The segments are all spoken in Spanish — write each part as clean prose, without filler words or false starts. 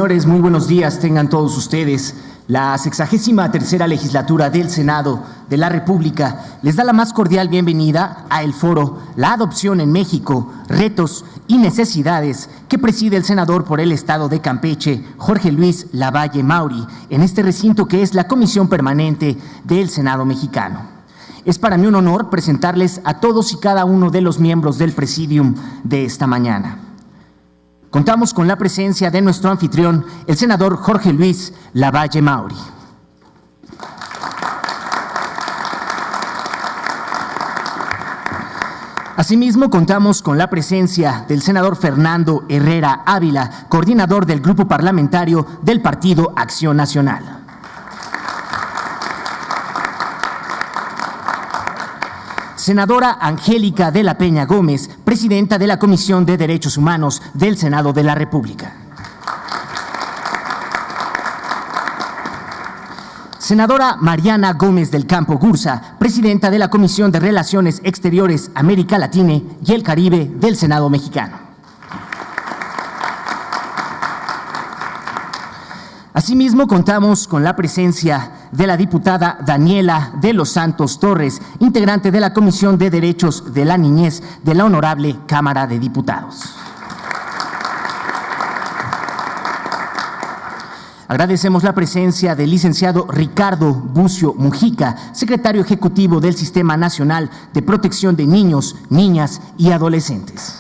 Señores, muy buenos días tengan todos ustedes. La 63ª legislatura del Senado de la República les da la más cordial bienvenida a el foro La Adopción en México, Retos y Necesidades, que preside el senador por el estado de Campeche, Jorge Luis Lavalle Mauri, en este recinto que es la Comisión Permanente del Senado Mexicano. Es para mí un honor presentarles a todos y cada uno de los miembros del presidium de esta mañana. Contamos con la presencia de nuestro anfitrión, el senador Jorge Luis Lavalle Mauri. Asimismo, contamos con la presencia del senador Fernando Herrera Ávila, coordinador del Grupo Parlamentario del Partido Acción Nacional. Senadora Angélica de la Peña Gómez, presidenta de la Comisión de Derechos Humanos del Senado de la República. Senadora Mariana Gómez del Campo Gursa, presidenta de la Comisión de Relaciones Exteriores, América Latina y el Caribe del Senado mexicano. Asimismo, contamos con la presencia de la diputada Daniela de los Santos Torres, integrante de la Comisión de Derechos de la Niñez de la Honorable Cámara de Diputados. Agradecemos la presencia del licenciado Ricardo Bucio Mujica, secretario ejecutivo del Sistema Nacional de Protección de Niños, Niñas y Adolescentes.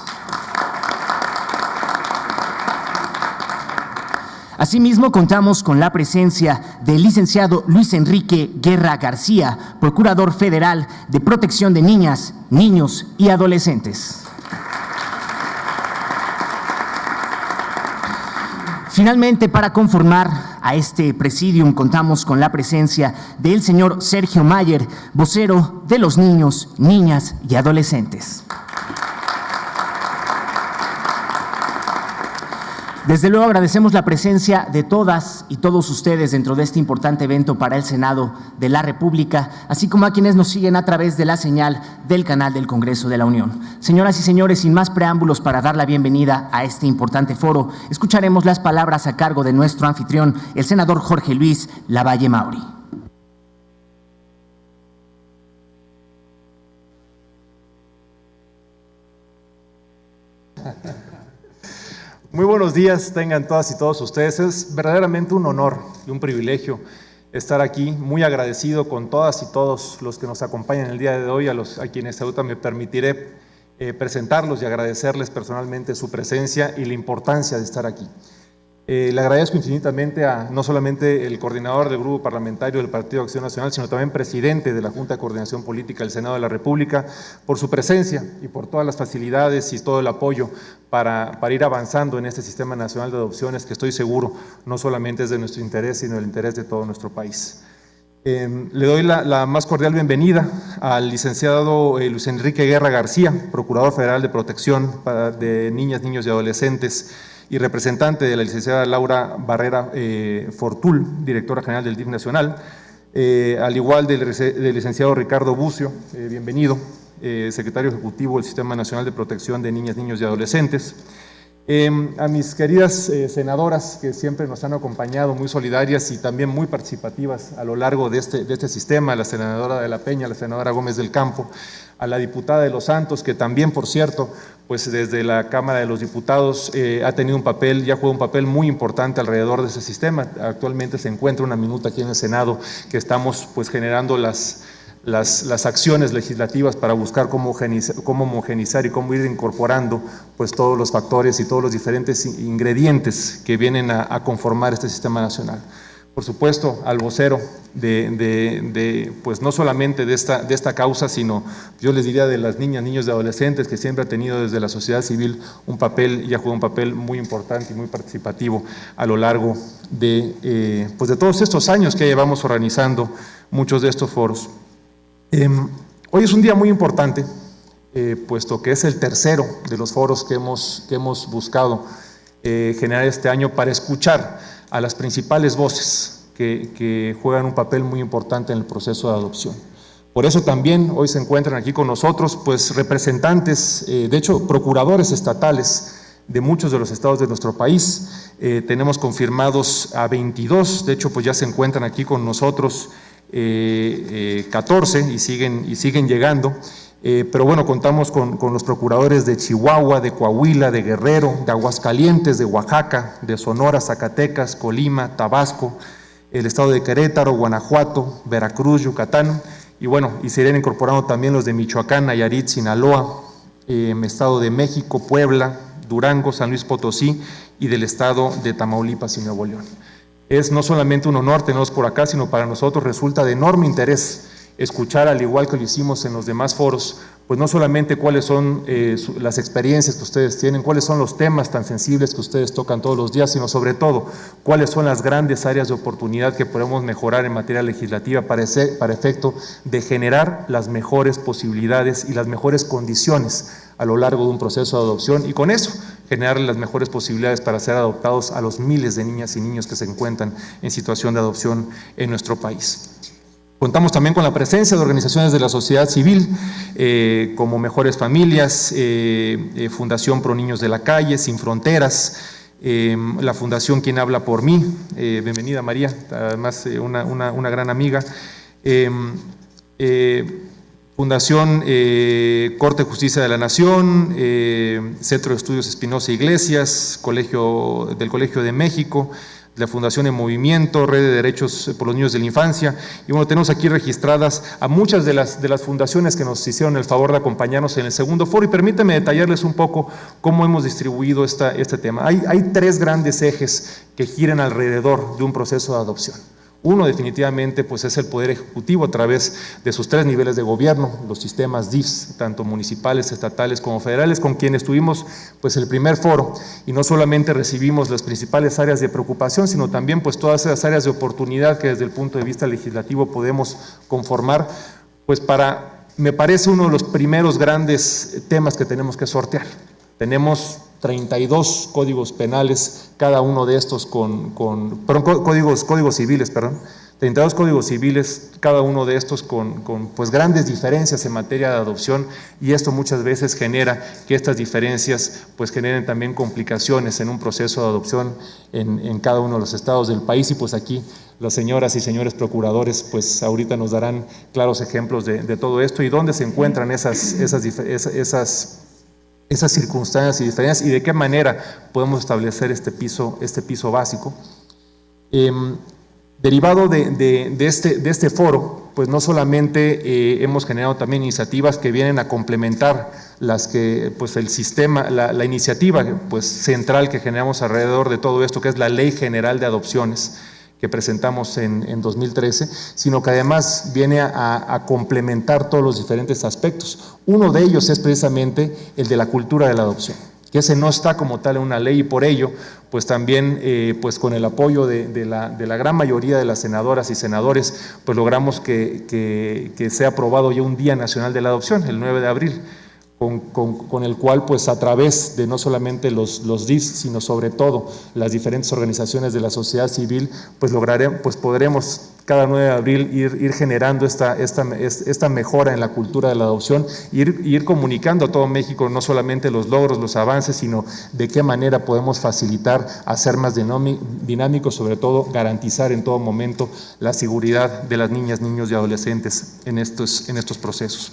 Asimismo, contamos con la presencia del licenciado Luis Enrique Guerra García, Procurador Federal de Protección de Niñas, Niños y Adolescentes. Finalmente, para conformar a este presidium, contamos con la presencia del señor Sergio Mayer, vocero de los niños, niñas y adolescentes. Desde luego agradecemos la presencia de todas y todos ustedes dentro de este importante evento para el Senado de la República, así como a quienes nos siguen a través de la señal del canal del Congreso de la Unión. Señoras y señores, sin más preámbulos para dar la bienvenida a este importante foro, escucharemos las palabras a cargo de nuestro anfitrión, el senador Jorge Luis Lavalle Mauri. Muy buenos días, tengan todas y todos ustedes. Es verdaderamente un honor y un privilegio estar aquí, muy agradecido con todas y todos los que nos acompañan el día de hoy, a quienes ahorita me permitiré presentarlos y agradecerles personalmente su presencia y la importancia de estar aquí. Le agradezco infinitamente a no solamente el coordinador del Grupo Parlamentario del Partido Acción Nacional, sino también presidente de la Junta de Coordinación Política del Senado de la República, por su presencia y por todas las facilidades y todo el apoyo para ir avanzando en este Sistema Nacional de Adopciones, que estoy seguro no solamente es de nuestro interés, sino del interés de todo nuestro país. Le doy la más cordial bienvenida al licenciado Luis Enrique Guerra García, Procurador Federal de Protección de Niñas, Niños y Adolescentes, y representante de la licenciada Laura Barrera Fortul, directora general del DIF Nacional, al igual del licenciado Ricardo Bucio, bienvenido, secretario ejecutivo del Sistema Nacional de Protección de Niñas, Niños y Adolescentes. A mis queridas senadoras que siempre nos han acompañado, muy solidarias y también muy participativas a lo largo de este sistema, la senadora de la Peña, la senadora Gómez del Campo, a la diputada de Los Santos, que también, por cierto, pues desde la Cámara de los Diputados ha tenido un papel, ya juega un papel muy importante alrededor de ese sistema. Actualmente se encuentra una minuta aquí en el Senado que estamos pues generando las acciones legislativas para buscar cómo homogenizar y cómo ir incorporando pues todos los factores y todos los diferentes ingredientes que vienen a conformar este sistema nacional. Por supuesto, al vocero pues no solamente de esta causa, sino yo les diría de las niñas, niños y adolescentes, que siempre ha tenido desde la sociedad civil un papel, y ha jugado un papel muy importante y muy participativo a lo largo de todos estos años que llevamos organizando muchos de estos foros. Hoy es un día muy importante, puesto que es el tercero de los foros que hemos buscado generar este año para escuchar a las principales voces que juegan un papel muy importante en el proceso de adopción. Por eso también hoy se encuentran aquí con nosotros pues representantes, de hecho procuradores estatales de muchos de los estados de nuestro país. Tenemos confirmados a 22, de hecho pues ya se encuentran aquí con nosotros 14 y siguen llegando. Pero bueno, contamos con los procuradores de Chihuahua, de Coahuila, de Guerrero, de Aguascalientes, de Oaxaca, de Sonora, Zacatecas, Colima, Tabasco, el estado de Querétaro, Guanajuato, Veracruz, Yucatán, y bueno, y se irán incorporando también los de Michoacán, Nayarit, Sinaloa, Estado de México, Puebla, Durango, San Luis Potosí y del estado de Tamaulipas y Nuevo León. Es no solamente un honor tenerlos por acá, sino para nosotros resulta de enorme interés escuchar, al igual que lo hicimos en los demás foros, pues no solamente cuáles son las experiencias que ustedes tienen, cuáles son los temas tan sensibles que ustedes tocan todos los días, sino sobre todo cuáles son las grandes áreas de oportunidad que podemos mejorar en materia legislativa para efecto de generar las mejores posibilidades y las mejores condiciones a lo largo de un proceso de adopción, y con eso generar las mejores posibilidades para ser adoptados a los miles de niñas y niños que se encuentran en situación de adopción en nuestro país. Contamos también con la presencia de organizaciones de la sociedad civil, como Mejores Familias, Fundación Pro Niños de la Calle, Sin Fronteras, la Fundación Quien Habla por Mí, bienvenida María, además una gran amiga, Fundación Corte de Justicia de la Nación, Centro de Estudios Espinosa Iglesias, del Colegio de México, la Fundación En Movimiento, Red de Derechos por los Niños de la Infancia, y bueno, tenemos aquí registradas a muchas de las fundaciones que nos hicieron el favor de acompañarnos en el segundo foro, y permítanme detallarles un poco cómo hemos distribuido este tema. Hay tres grandes ejes que giran alrededor de un proceso de adopción. Uno definitivamente pues es el Poder Ejecutivo a través de sus tres niveles de gobierno, los sistemas DIFs, tanto municipales, estatales como federales, con quienes tuvimos pues el primer foro, y no solamente recibimos las principales áreas de preocupación, sino también pues todas esas áreas de oportunidad que desde el punto de vista legislativo podemos conformar, pues me parece uno de los primeros grandes temas que tenemos que sortear. Tenemos 32 códigos penales, cada uno de estos códigos civiles, 32 códigos civiles, cada uno de estos con pues grandes diferencias en materia de adopción, y esto muchas veces genera que estas diferencias pues generen también complicaciones en un proceso de adopción en cada uno de los estados del país, y pues aquí las señoras y señores procuradores pues ahorita nos darán claros ejemplos de todo esto y dónde se encuentran esas circunstancias y diferencias, y de qué manera podemos establecer este piso básico. Derivado de este foro, pues no solamente hemos generado también iniciativas que vienen a complementar las que pues el sistema, la iniciativa pues central que generamos alrededor de todo esto, que es la Ley General de Adopciones, que presentamos en 2013, sino que además viene a complementar todos los diferentes aspectos. Uno de ellos es precisamente el de la cultura de la adopción, que ese no está como tal en una ley, y por ello, pues también pues con el apoyo de la gran mayoría de las senadoras y senadores, pues logramos que sea aprobado ya un Día Nacional de la Adopción, el 9 de abril, con el cual pues a través de no solamente los DIFs, sino sobre todo las diferentes organizaciones de la sociedad civil, pues podremos cada 9 de abril ir generando esta mejora en la cultura de la adopción, ir comunicando a todo México no solamente los logros, los avances, sino de qué manera podemos facilitar, hacer más dinámico, sobre todo garantizar en todo momento la seguridad de las niñas, niños y adolescentes en estos procesos.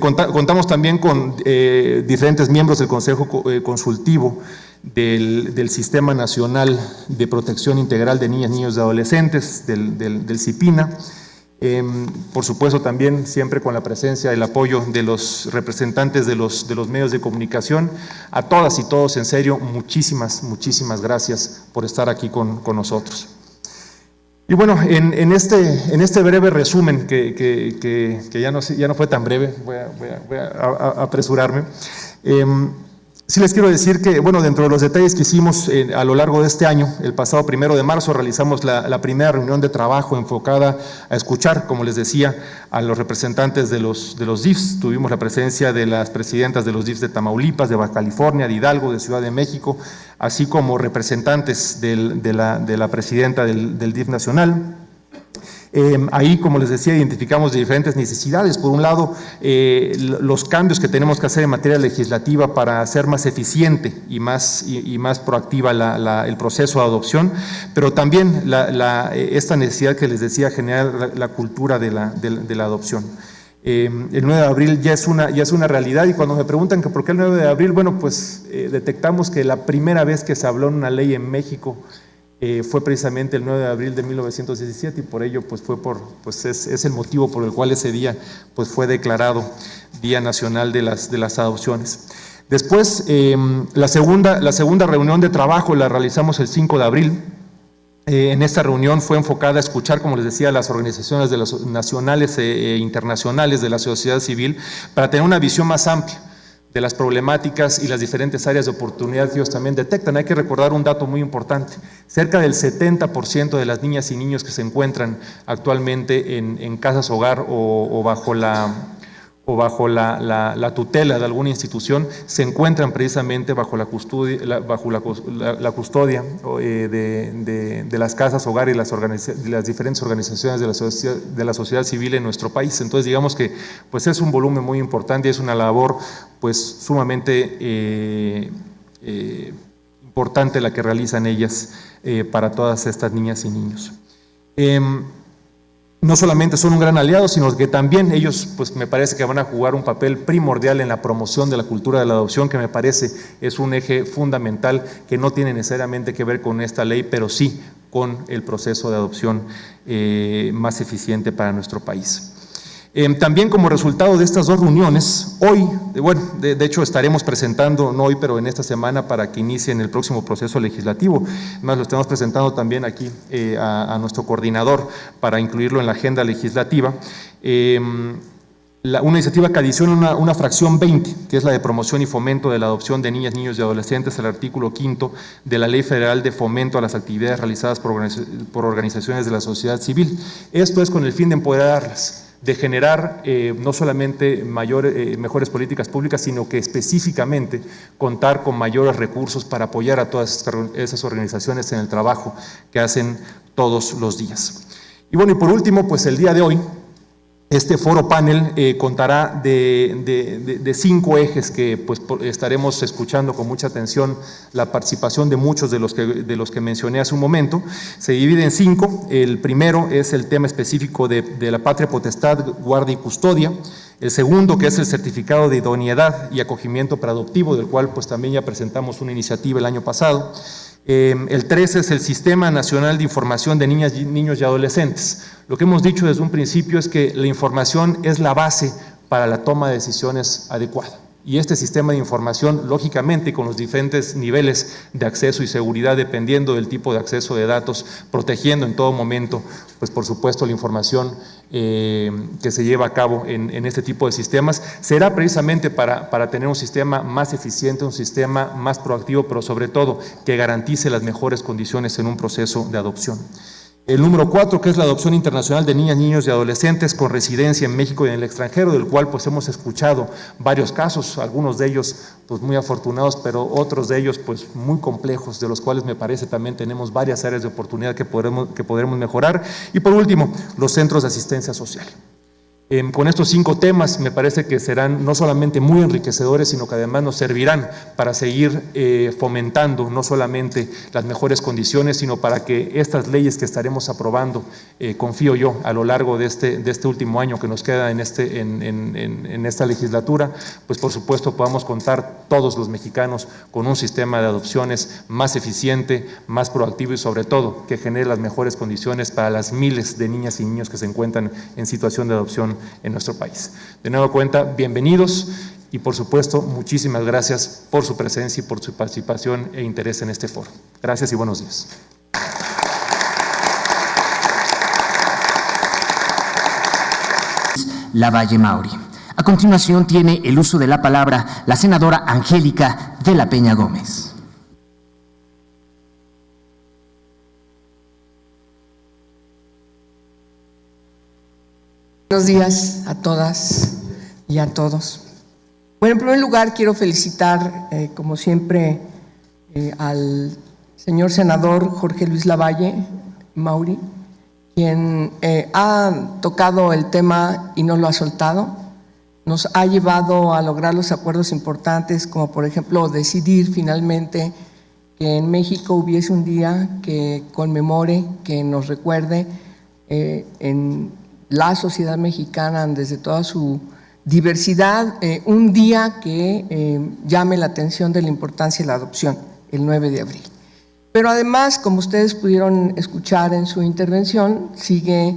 Contamos también con diferentes miembros del Consejo Consultivo del Sistema Nacional de Protección Integral de Niñas, Niños y Adolescentes, del CIPINA. Por supuesto también siempre con la presencia, el apoyo de los representantes de los medios de comunicación. A todas y todos, en serio, muchísimas gracias por estar aquí con nosotros. Y bueno, en este breve resumen, que ya no fue tan breve, voy a apresurarme, sí les quiero decir que, bueno, dentro de los detalles que hicimos a lo largo de este año, el pasado 1 de marzo realizamos la primera reunión de trabajo enfocada a escuchar, como les decía, a los representantes de los DIFs. Tuvimos la presencia de las presidentas de los DIFs de Tamaulipas, de Baja California, de Hidalgo, de Ciudad de México, así como representantes de la presidenta del DIF nacional. Ahí, como les decía, identificamos diferentes necesidades. Por un lado, los cambios que tenemos que hacer en materia legislativa para hacer más eficiente y más proactiva el proceso de adopción, pero también esta necesidad que les decía, generar la cultura de la adopción. El 9 de abril ya es una realidad, y cuando me preguntan que por qué el 9 de abril, bueno, pues detectamos que la primera vez que se habló en una ley en México fue precisamente el 9 de abril de 1917, y por ello pues es el motivo por el cual ese día pues fue declarado Día Nacional de las Adopciones. Después, la segunda reunión de trabajo la realizamos el 5 de abril. En esta reunión fue enfocada a escuchar, como les decía, las organizaciones nacionales e internacionales de la sociedad civil para tener una visión más amplia de las problemáticas y las diferentes áreas de oportunidad que ellos también detectan. Hay que recordar un dato muy importante: cerca del 70% de las niñas y niños que se encuentran actualmente en casas hogar o bajo la tutela de alguna institución se encuentran precisamente bajo la custodia de las casas hogar y de las diferentes organizaciones de la sociedad civil en nuestro país. Entonces, digamos que pues es un volumen muy importante y es una labor pues sumamente importante la que realizan ellas para todas estas niñas y niños. No solamente son un gran aliado, sino que también ellos, pues me parece que van a jugar un papel primordial en la promoción de la cultura de la adopción, que me parece es un eje fundamental que no tiene necesariamente que ver con esta ley, pero sí con el proceso de adopción más eficiente para nuestro país. También, como resultado de estas dos reuniones, hoy, de hecho estaremos presentando, no hoy, pero en esta semana, para que inicien el próximo proceso legislativo. Además, lo estamos presentando también aquí a nuestro coordinador para incluirlo en la agenda legislativa. Una iniciativa que adiciona una fracción 20, que es la de promoción y fomento de la adopción de niñas, niños y adolescentes, al artículo 5 de la Ley Federal de Fomento a las Actividades Realizadas por Organizaciones de la Sociedad Civil. Esto es con el fin de empoderarlas, de generar no solamente mejores políticas públicas, sino que específicamente contar con mayores recursos para apoyar a todas esas organizaciones en el trabajo que hacen todos los días. Y bueno, y por último, pues el día de hoy, este foro panel contará de 5 ejes que pues estaremos escuchando con mucha atención la participación de muchos de los que mencioné hace un momento. Se divide en 5. El primero es el tema específico de la patria potestad, guardia y custodia. El segundo, que es el certificado de idoneidad y acogimiento preadoptivo, del cual pues también ya presentamos una iniciativa el año pasado. El 3 es el Sistema Nacional de Información de Niñas, Niños y Adolescentes. Lo que hemos dicho desde un principio es que la información es la base para la toma de decisiones adecuada. Y este sistema de información, lógicamente, con los diferentes niveles de acceso y seguridad, dependiendo del tipo de acceso de datos, protegiendo en todo momento, pues por supuesto, la información que se lleva a cabo en este tipo de sistemas, será precisamente para tener un sistema más eficiente, un sistema más proactivo, pero sobre todo que garantice las mejores condiciones en un proceso de adopción. El número 4, que es la adopción internacional de niñas, niños y adolescentes con residencia en México y en el extranjero, del cual pues hemos escuchado varios casos, algunos de ellos pues muy afortunados, pero otros de ellos pues muy complejos, de los cuales me parece también tenemos varias áreas de oportunidad que podremos mejorar. Y por último, los centros de asistencia social. Con estos 5 temas me parece que serán no solamente muy enriquecedores, sino que además nos servirán para seguir fomentando no solamente las mejores condiciones, sino para que estas leyes que estaremos aprobando, confío yo, a lo largo de este último año que nos queda en esta legislatura, pues por supuesto podamos contar todos los mexicanos con un sistema de adopciones más eficiente, más proactivo y sobre todo que genere las mejores condiciones para las miles de niñas y niños que se encuentran en situación de adopción en nuestro país. De nueva cuenta, bienvenidos y por supuesto muchísimas gracias por su presencia y por su participación e interés en este foro. Gracias y buenos días. Lavalle Mauri. A continuación tiene el uso de la palabra la senadora Angélica de la Peña Gómez. Buenos días a todas y a todos. Bueno, en primer lugar quiero felicitar, como siempre, al señor senador Jorge Luis Lavalle Mauri, quien ha tocado el tema y no lo ha soltado, nos ha llevado a lograr los acuerdos importantes, como por ejemplo decidir finalmente que en México hubiese un día que conmemore, que nos recuerde en la sociedad mexicana desde toda su diversidad, un día que llame la atención de la importancia de la adopción, el 9 de abril. Pero además, como ustedes pudieron escuchar en su intervención, sigue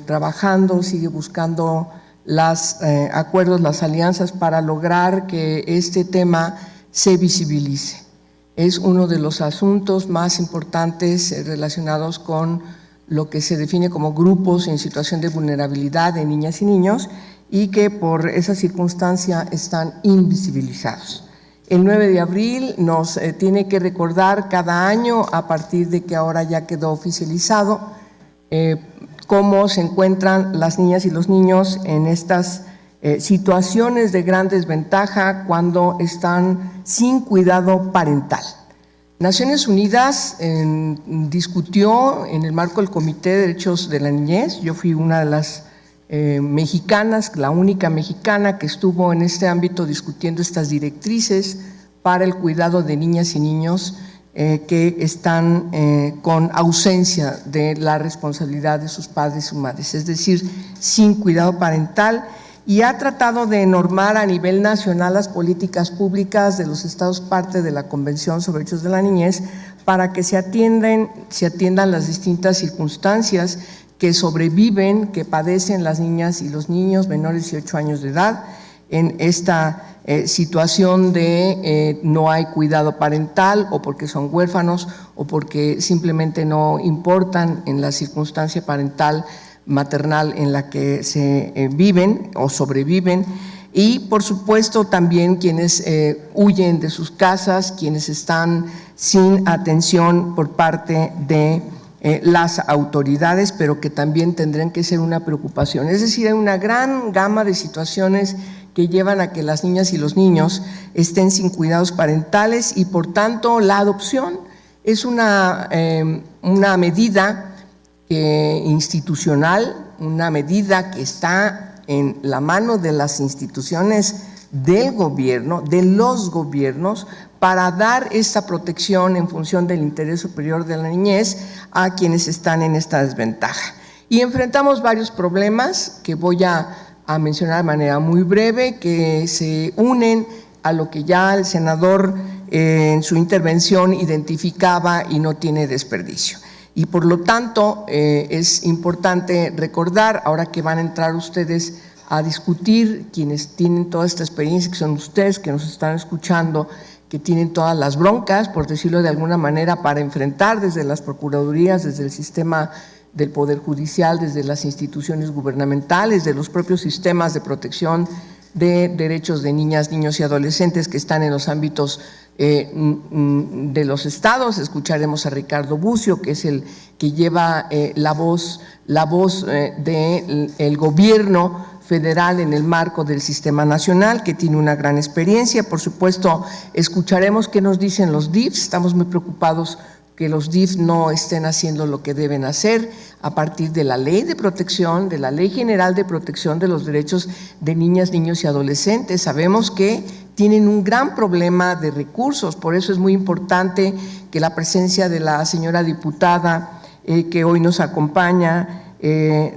trabajando, sigue buscando los acuerdos, las alianzas para lograr que este tema se visibilice. Es uno de los asuntos más importantes relacionados con lo que se define como grupos en situación de vulnerabilidad de niñas y niños y que por esa circunstancia están invisibilizados. El 9 de abril nos tiene que recordar cada año, a partir de que ahora ya quedó oficializado, cómo se encuentran las niñas y los niños en estas situaciones de gran desventaja cuando están sin cuidado parental. Naciones Unidas discutió en el marco del Comité de Derechos de la Niñez, yo fui una de las mexicanas, la única mexicana que estuvo en este ámbito discutiendo estas directrices para el cuidado de niñas y niños que están con ausencia de la responsabilidad de sus padres o madres, es decir, sin cuidado parental, y ha tratado de normar a nivel nacional las políticas públicas de los estados parte de la Convención sobre Derechos de la Niñez para que se atiendan las distintas circunstancias que sobreviven, que padecen las niñas y los niños menores de 8 años de edad en esta situación de no hay cuidado parental o porque son huérfanos o porque simplemente no importan en la circunstancia parental maternal en la que se viven o sobreviven, y por supuesto también quienes huyen de sus casas, quienes están sin atención por parte de las autoridades, pero que también tendrán que ser una preocupación. Es decir, hay una gran gama de situaciones que llevan a que las niñas y los niños estén sin cuidados parentales y por tanto la adopción es una medida institucional, una medida que está en la mano de las instituciones del gobierno, de los gobiernos, para dar esta protección en función del interés superior de la niñez a quienes están en esta desventaja. Y enfrentamos varios problemas que voy a mencionar de manera muy breve, que se unen a lo que ya el senador en su intervención identificaba y no tiene desperdicio. Y por lo tanto es importante recordar, ahora que van a entrar ustedes a discutir, quienes tienen toda esta experiencia, que son ustedes que nos están escuchando, que tienen todas las broncas, por decirlo de alguna manera, para enfrentar desde las procuradurías, desde el sistema del Poder Judicial, desde las instituciones gubernamentales, de los propios sistemas de protección de derechos de niñas, niños y adolescentes que están en los ámbitos de los estados. Escucharemos a Ricardo Bucio, que es el que lleva la voz del gobierno federal en el marco del sistema nacional, que tiene una gran experiencia. Por supuesto, escucharemos qué nos dicen los DIFs. Estamos muy preocupados que los DIF no estén haciendo lo que deben hacer a partir de la Ley de Protección, de la Ley General de Protección de los Derechos de Niñas, Niños y Adolescentes. Sabemos que tienen un gran problema de recursos, por eso es muy importante que la presencia de la señora diputada que hoy nos acompaña,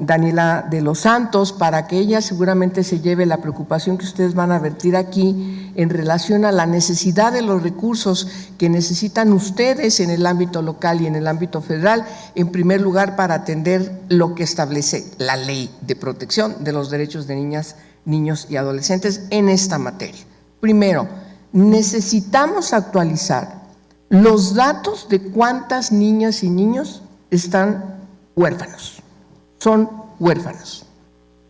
Daniela de los Santos, para que ella seguramente se lleve la preocupación que ustedes van a vertir aquí en relación a la necesidad de los recursos que necesitan ustedes en el ámbito local y en el ámbito federal, en primer lugar para atender lo que establece la Ley de Protección de los Derechos de Niñas, Niños y Adolescentes en esta materia. Primero, necesitamos actualizar los datos de cuántas niñas y niños están huérfanos. Son huérfanos.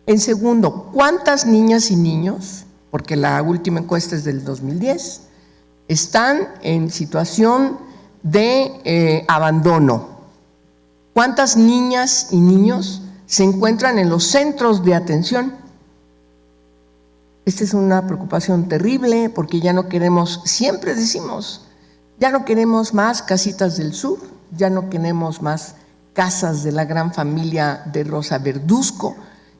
En segundo, ¿cuántas niñas y niños, porque la última encuesta es del 2010, están en situación de abandono? ¿Cuántas niñas y niños se encuentran en los centros de atención? Esta es una preocupación terrible porque ya no queremos, siempre decimos, ya no queremos más casitas del sur, ya no queremos más casas de la gran familia de Rosa Verduzco,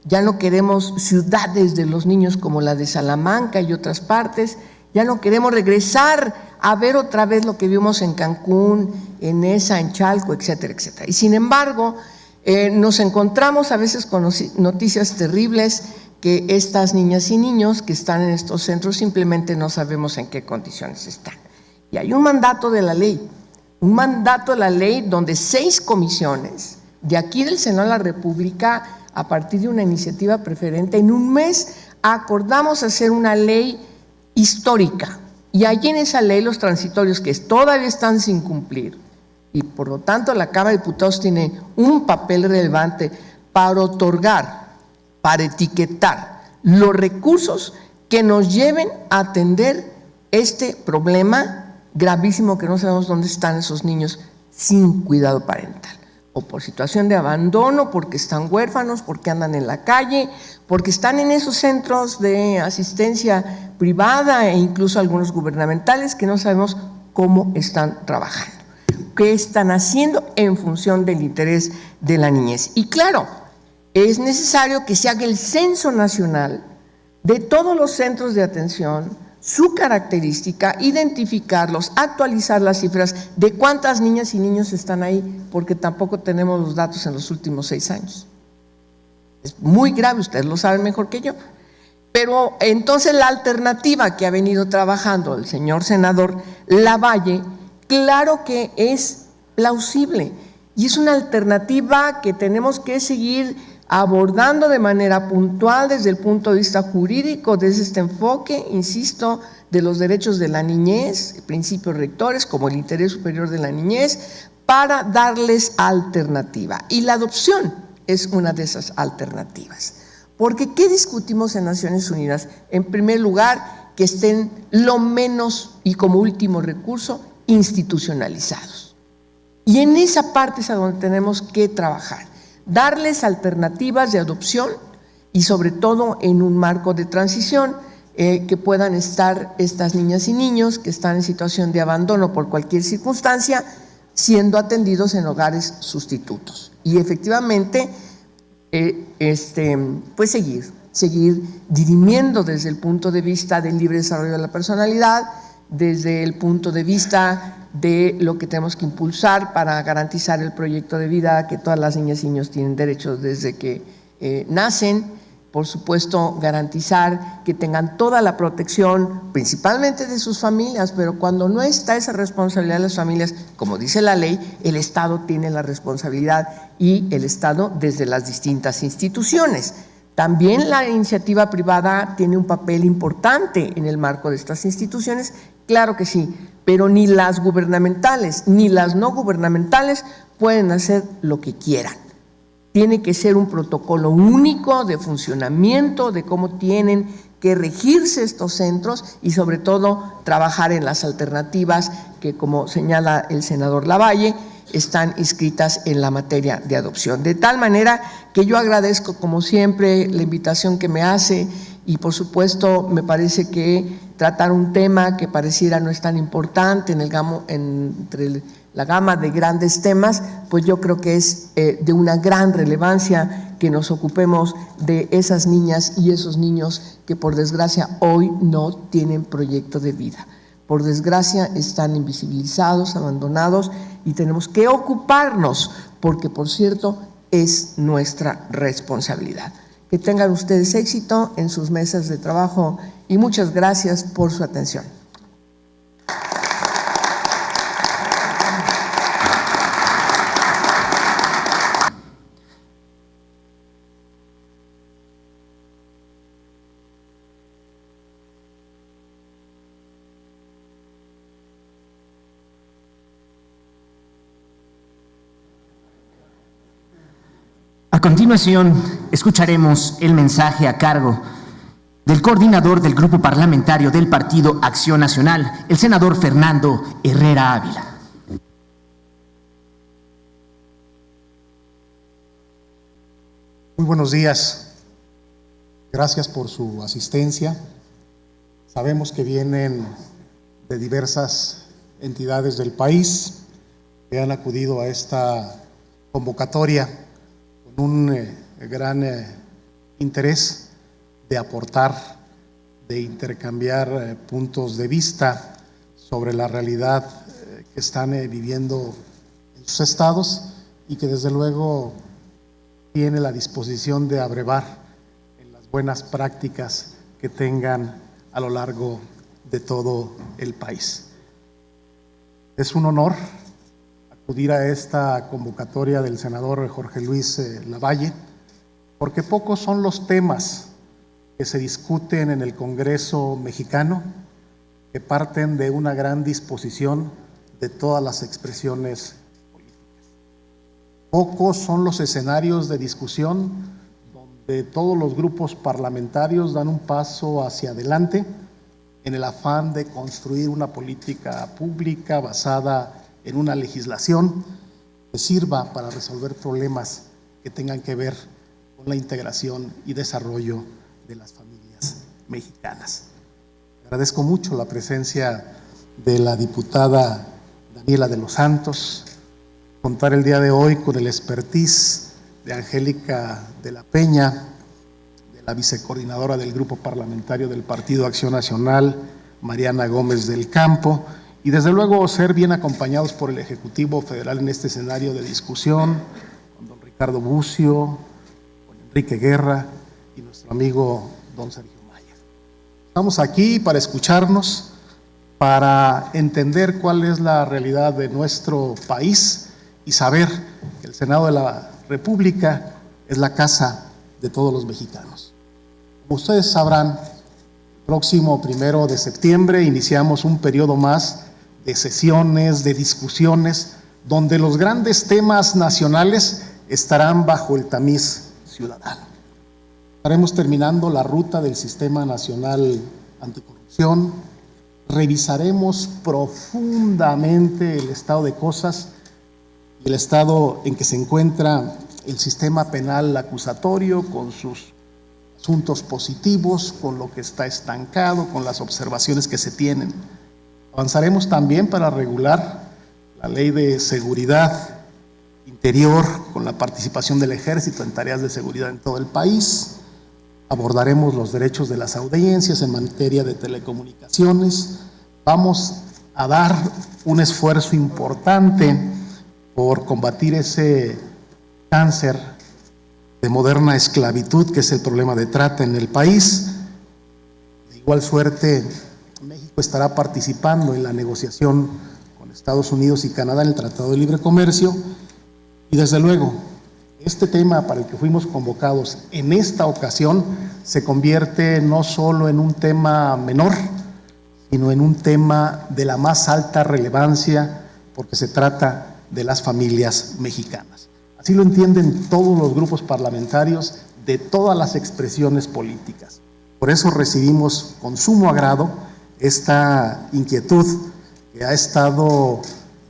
ya no queremos ciudades de los niños como la de Salamanca y otras partes, ya no queremos regresar a ver otra vez lo que vimos en Cancún, en Nesa, en Chalco, etcétera, etcétera. Y sin embargo, nos encontramos a veces con noticias terribles que estas niñas y niños que están en estos centros simplemente no sabemos en qué condiciones están. Y hay un mandato de la ley donde 6 comisiones de aquí del Senado de la República, a partir de una iniciativa preferente, en un mes acordamos hacer una ley histórica. Y allí en esa ley los transitorios que todavía están sin cumplir, y por lo tanto la Cámara de Diputados tiene un papel relevante para otorgar, para etiquetar los recursos que nos lleven a atender este problema gravísimo que no sabemos dónde están esos niños sin cuidado parental, o por situación de abandono, porque están huérfanos, porque andan en la calle, porque están en esos centros de asistencia privada e incluso algunos gubernamentales que no sabemos cómo están trabajando, qué están haciendo en función del interés de la niñez. Y claro, es necesario que se haga el censo nacional de todos los centros de atención, su característica, identificarlos, actualizar las cifras de cuántas niñas y niños están ahí, porque tampoco tenemos los datos en los últimos 6 años. Es muy grave, ustedes lo saben mejor que yo. Pero entonces la alternativa que ha venido trabajando el señor senador Lavalle, claro que es plausible y es una alternativa que tenemos que seguir abordando de manera puntual desde el punto de vista jurídico, desde este enfoque, insisto, de los derechos de la niñez, principios rectores como el interés superior de la niñez, para darles alternativa. Y la adopción es una de esas alternativas. Porque ¿qué discutimos en Naciones Unidas? En primer lugar, que estén lo menos y como último recurso institucionalizados. Y en esa parte es a donde tenemos que trabajar. Darles alternativas de adopción y sobre todo en un marco de transición que puedan estar estas niñas y niños que están en situación de abandono por cualquier circunstancia siendo atendidos en hogares sustitutos. Y efectivamente, pues seguir dirimiendo desde el punto de vista del libre desarrollo de la personalidad, desde el punto de vista de lo que tenemos que impulsar para garantizar el proyecto de vida que todas las niñas y niños tienen derecho desde que nacen, por supuesto garantizar que tengan toda la protección, principalmente de sus familias, pero cuando no está esa responsabilidad de las familias, como dice la ley, el Estado tiene la responsabilidad y el Estado desde las distintas instituciones. También la iniciativa privada tiene un papel importante en el marco de estas instituciones, claro que sí, pero ni las gubernamentales ni las no gubernamentales pueden hacer lo que quieran. Tiene que ser un protocolo único de funcionamiento, de cómo tienen que regirse estos centros y sobre todo trabajar en las alternativas que, como señala el senador Lavalle, están inscritas en la materia de adopción. De tal manera que yo agradezco, como siempre, la invitación que me hace y, por supuesto, me parece que tratar un tema que pareciera no es tan importante entre la gama de grandes temas, pues yo creo que es de una gran relevancia que nos ocupemos de esas niñas y esos niños que, por desgracia, hoy no tienen proyecto de vida. Por desgracia, están invisibilizados, abandonados y tenemos que ocuparnos porque, por cierto, es nuestra responsabilidad. Que tengan ustedes éxito en sus mesas de trabajo y muchas gracias por su atención. A continuación, escucharemos el mensaje a cargo del coordinador del Grupo Parlamentario del Partido Acción Nacional, el senador Fernando Herrera Ávila. Muy buenos días. Gracias por su asistencia. Sabemos que vienen de diversas entidades del país que han acudido a esta convocatoria con un gran interés de aportar, de intercambiar puntos de vista sobre la realidad que están viviendo en sus estados y que desde luego tiene la disposición de abrevar en las buenas prácticas que tengan a lo largo de todo el país. Es un honor acudir a esta convocatoria del senador Jorge Luis Lavalle, porque pocos son los temas que se discuten en el Congreso mexicano que parten de una gran disposición de todas las expresiones políticas. Pocos son los escenarios de discusión donde todos los grupos parlamentarios dan un paso hacia adelante en el afán de construir una política pública basada en una legislación que sirva para resolver problemas que tengan que ver con la integración y desarrollo de las familias mexicanas. Agradezco mucho la presencia de la diputada Daniela de los Santos, contar el día de hoy con el expertise de Angélica de la Peña, de la vicecoordinadora del Grupo Parlamentario del Partido Acción Nacional, Mariana Gómez del Campo, y desde luego ser bien acompañados por el Ejecutivo Federal en este escenario de discusión, con don Ricardo Bucio, con Enrique Guerra y nuestro amigo don Sergio Mayer. Estamos aquí para escucharnos, para entender cuál es la realidad de nuestro país y saber que el Senado de la República es la casa de todos los mexicanos. Como ustedes sabrán, el próximo 1 de septiembre iniciamos un periodo más de sesiones, de discusiones, donde los grandes temas nacionales estarán bajo el tamiz ciudadano. Estaremos terminando la ruta del Sistema Nacional Anticorrupción, revisaremos profundamente el estado de cosas y el estado en que se encuentra el sistema penal acusatorio con sus asuntos positivos, con lo que está estancado, con las observaciones que se tienen. Avanzaremos también para regular la ley de seguridad interior con la participación del Ejército en tareas de seguridad en todo el país. Abordaremos los derechos de las audiencias en materia de telecomunicaciones. Vamos a dar un esfuerzo importante por combatir ese cáncer de moderna esclavitud que es el problema de trata en el país. De igual suerte, México estará participando en la negociación con Estados Unidos y Canadá en el Tratado de Libre Comercio y desde luego este tema para el que fuimos convocados en esta ocasión se convierte no solo en un tema menor, sino en un tema de la más alta relevancia porque se trata de las familias mexicanas. Así lo entienden todos los grupos parlamentarios de todas las expresiones políticas. Por eso recibimos con sumo agrado esta inquietud que ha estado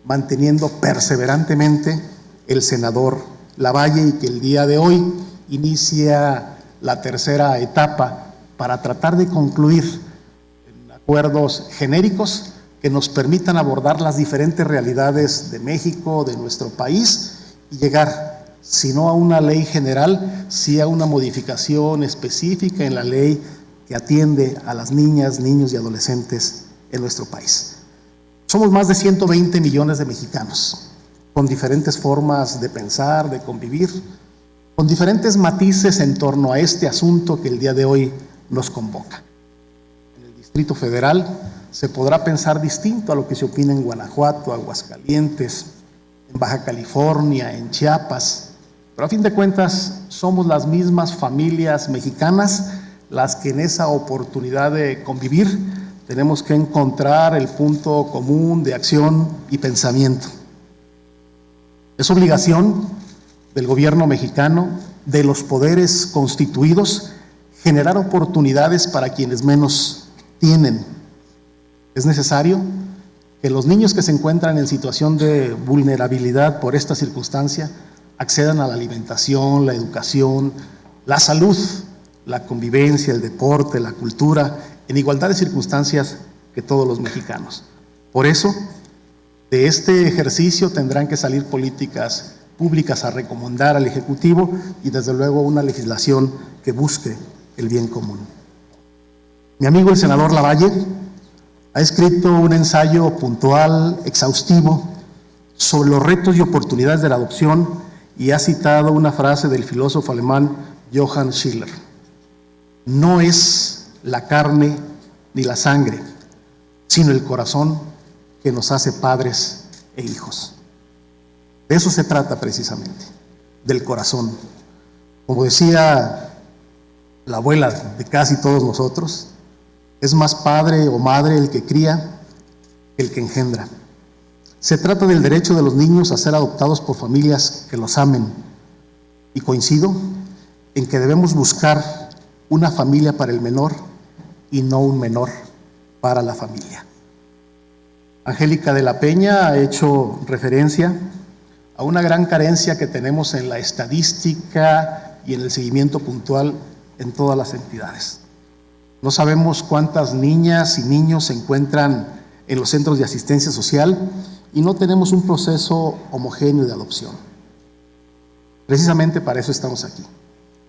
manteniendo perseverantemente el senador Lavalle y que el día de hoy inicia la tercera etapa para tratar de concluir en acuerdos genéricos que nos permitan abordar las diferentes realidades de México, de nuestro país y llegar, si no a una ley general, sí a una modificación específica en la ley que atiende a las niñas, niños y adolescentes en nuestro país. Somos más de 120 millones de mexicanos, con diferentes formas de pensar, de convivir, con diferentes matices en torno a este asunto que el día de hoy nos convoca. En el Distrito Federal se podrá pensar distinto a lo que se opina en Guanajuato, Aguascalientes, en Baja California, en Chiapas, pero a fin de cuentas somos las mismas familias mexicanas las que en esa oportunidad de convivir tenemos que encontrar el punto común de acción y pensamiento. Es obligación del gobierno mexicano, de los poderes constituidos, generar oportunidades para quienes menos tienen. Es necesario que los niños que se encuentran en situación de vulnerabilidad por esta circunstancia accedan a la alimentación, la educación, la salud, la convivencia, el deporte, la cultura, en igualdad de circunstancias que todos los mexicanos. Por eso, de este ejercicio tendrán que salir políticas públicas a recomendar al Ejecutivo y desde luego una legislación que busque el bien común. Mi amigo el senador Lavalle ha escrito un ensayo puntual, exhaustivo, sobre los retos y oportunidades de la adopción y ha citado una frase del filósofo alemán Johann Schiller: no es la carne ni la sangre, sino el corazón que nos hace padres e hijos. De eso se trata precisamente, del corazón. Como decía la abuela de casi todos nosotros, es más padre o madre el que cría que el que engendra. Se trata del derecho de los niños a ser adoptados por familias que los amen. Y coincido en que debemos buscar una familia para el menor y no un menor para la familia. Angélica de la Peña ha hecho referencia a una gran carencia que tenemos en la estadística y en el seguimiento puntual en todas las entidades. No sabemos cuántas niñas y niños se encuentran en los centros de asistencia social y no tenemos un proceso homogéneo de adopción. Precisamente para eso estamos aquí.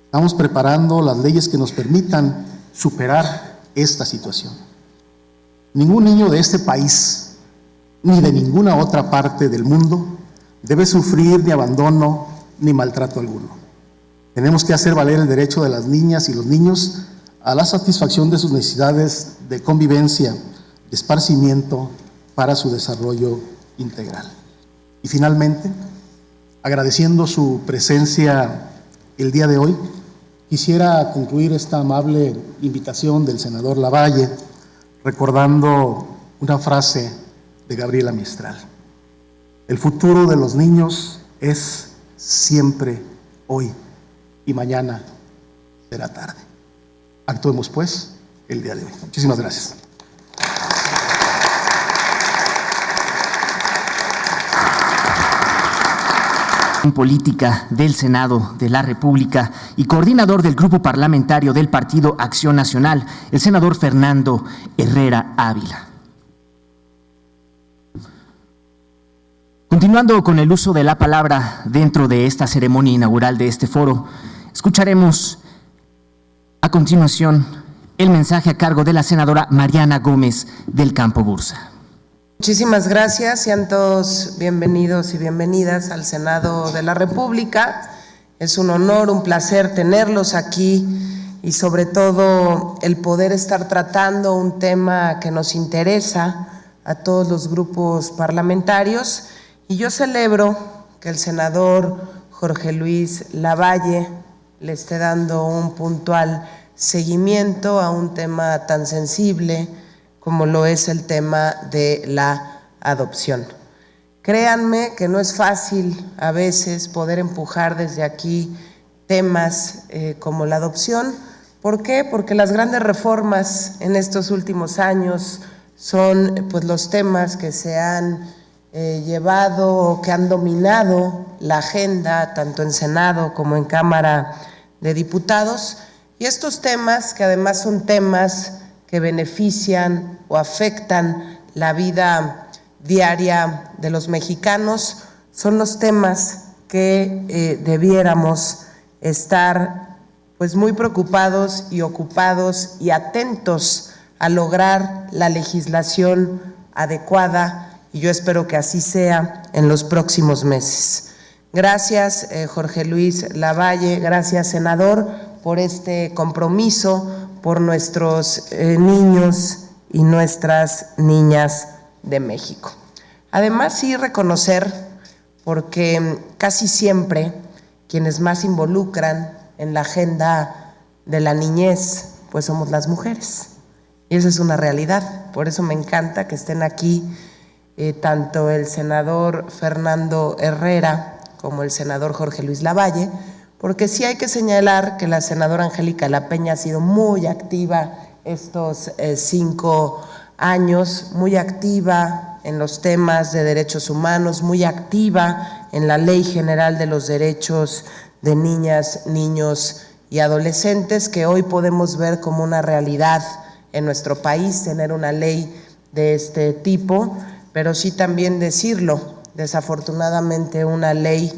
Estamos preparando las leyes que nos permitan superar esta situación. Ningún niño de este país, ni de ninguna otra parte del mundo, debe sufrir ni abandono ni maltrato alguno. Tenemos que hacer valer el derecho de las niñas y los niños a la satisfacción de sus necesidades de convivencia, de esparcimiento para su desarrollo integral. Y finalmente, agradeciendo su presencia el día de hoy, quisiera concluir esta amable invitación del senador Lavalle recordando una frase de Gabriela Mistral: el futuro de los niños es siempre hoy y mañana será tarde. Actuemos pues el día de hoy. Muchísimas gracias. Política del Senado de la República y coordinador del Grupo Parlamentario del Partido Acción Nacional, el senador Fernando Herrera Ávila. Continuando con el uso de la palabra dentro de esta ceremonia inaugural de este foro, escucharemos a continuación el mensaje a cargo de la senadora Mariana Gómez del Campo Bursa. Muchísimas gracias, sean todos bienvenidos y bienvenidas al Senado de la República. Es un honor, un placer tenerlos aquí y sobre todo el poder estar tratando un tema que nos interesa a todos los grupos parlamentarios. Y yo celebro que el senador Jorge Luis Lavalle le esté dando un puntual seguimiento a un tema tan sensible como lo es el tema de la adopción. Créanme que no es fácil a veces poder empujar desde aquí temas como la adopción. ¿Por qué? Porque las grandes reformas en estos últimos años son pues los temas que se han llevado, que han dominado la agenda tanto en Senado como en Cámara de Diputados, y estos temas que además son temas que benefician o afectan la vida diaria de los mexicanos, son los temas que debiéramos estar pues muy preocupados y ocupados y atentos a lograr la legislación adecuada, y yo espero que así sea en los próximos meses. Gracias, Jorge Luis Lavalle, gracias, senador, por este compromiso por nuestros niños y nuestras niñas de México. Además, sí reconocer, porque casi siempre quienes más involucran en la agenda de la niñez, pues somos las mujeres. Y esa es una realidad. Por eso me encanta que estén aquí tanto el senador Fernando Herrera como el senador Jorge Luis Lavalle, porque sí hay que señalar que la senadora Angélica de la Peña ha sido muy activa estos 5 años, muy activa en los temas de derechos humanos, muy activa en la Ley General de los Derechos de Niñas, Niños y Adolescentes, que hoy podemos ver como una realidad en nuestro país, tener una ley de este tipo, pero sí también decirlo, desafortunadamente una ley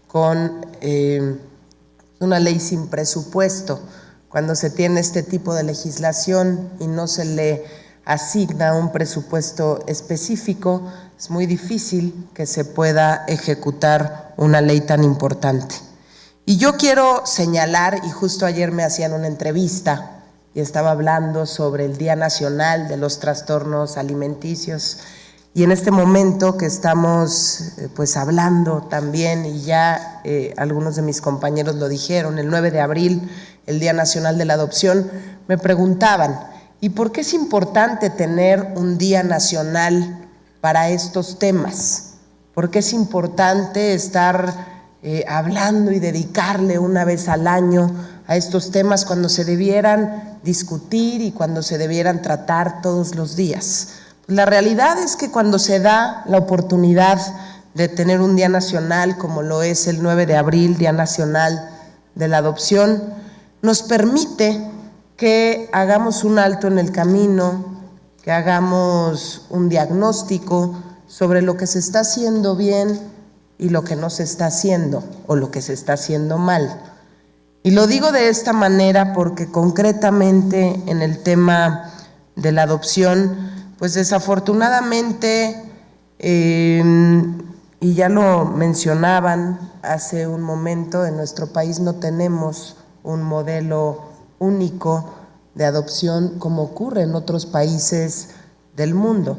con una ley sin presupuesto. Cuando se tiene este tipo de legislación y no se le asigna un presupuesto específico, es muy difícil que se pueda ejecutar una ley tan importante. Y yo quiero señalar, y justo ayer me hacían una entrevista y estaba hablando sobre el Día Nacional de los Trastornos Alimenticios, y en este momento que estamos pues hablando también, y ya algunos de mis compañeros lo dijeron, el 9 de abril, el Día Nacional de la Adopción, me preguntaban, ¿y por qué es importante tener un Día Nacional para estos temas? ¿Por qué es importante estar hablando y dedicarle una vez al año a estos temas cuando se debieran discutir y cuando se debieran tratar todos los días? Pues la realidad es que cuando se da la oportunidad de tener un día nacional como lo es el 9 de abril, Día Nacional de la Adopción, nos permite que hagamos un alto en el camino, que hagamos un diagnóstico sobre lo que se está haciendo bien y lo que no se está haciendo o lo que se está haciendo mal. Y lo digo de esta manera porque concretamente en el tema de la adopción, pues desafortunadamente, y ya lo mencionaban hace un momento, en nuestro país no tenemos un modelo único de adopción como ocurre en otros países del mundo,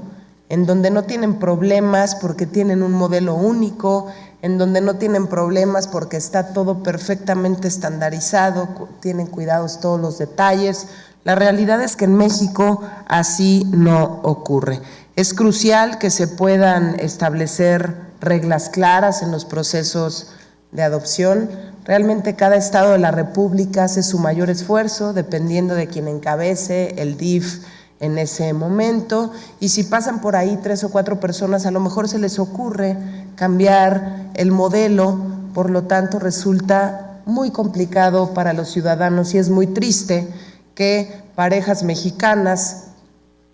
en donde no tienen problemas porque tienen un modelo único, en donde no tienen problemas porque está todo perfectamente estandarizado, tienen cuidados todos los detalles. La realidad es que en México así no ocurre. Es crucial que se puedan establecer reglas claras en los procesos de adopción. Realmente cada estado de la República hace su mayor esfuerzo, dependiendo de quien encabece el DIF en ese momento, y si pasan por ahí 3 o 4 personas, a lo mejor se les ocurre cambiar el modelo, por lo tanto resulta muy complicado para los ciudadanos y es muy triste que parejas mexicanas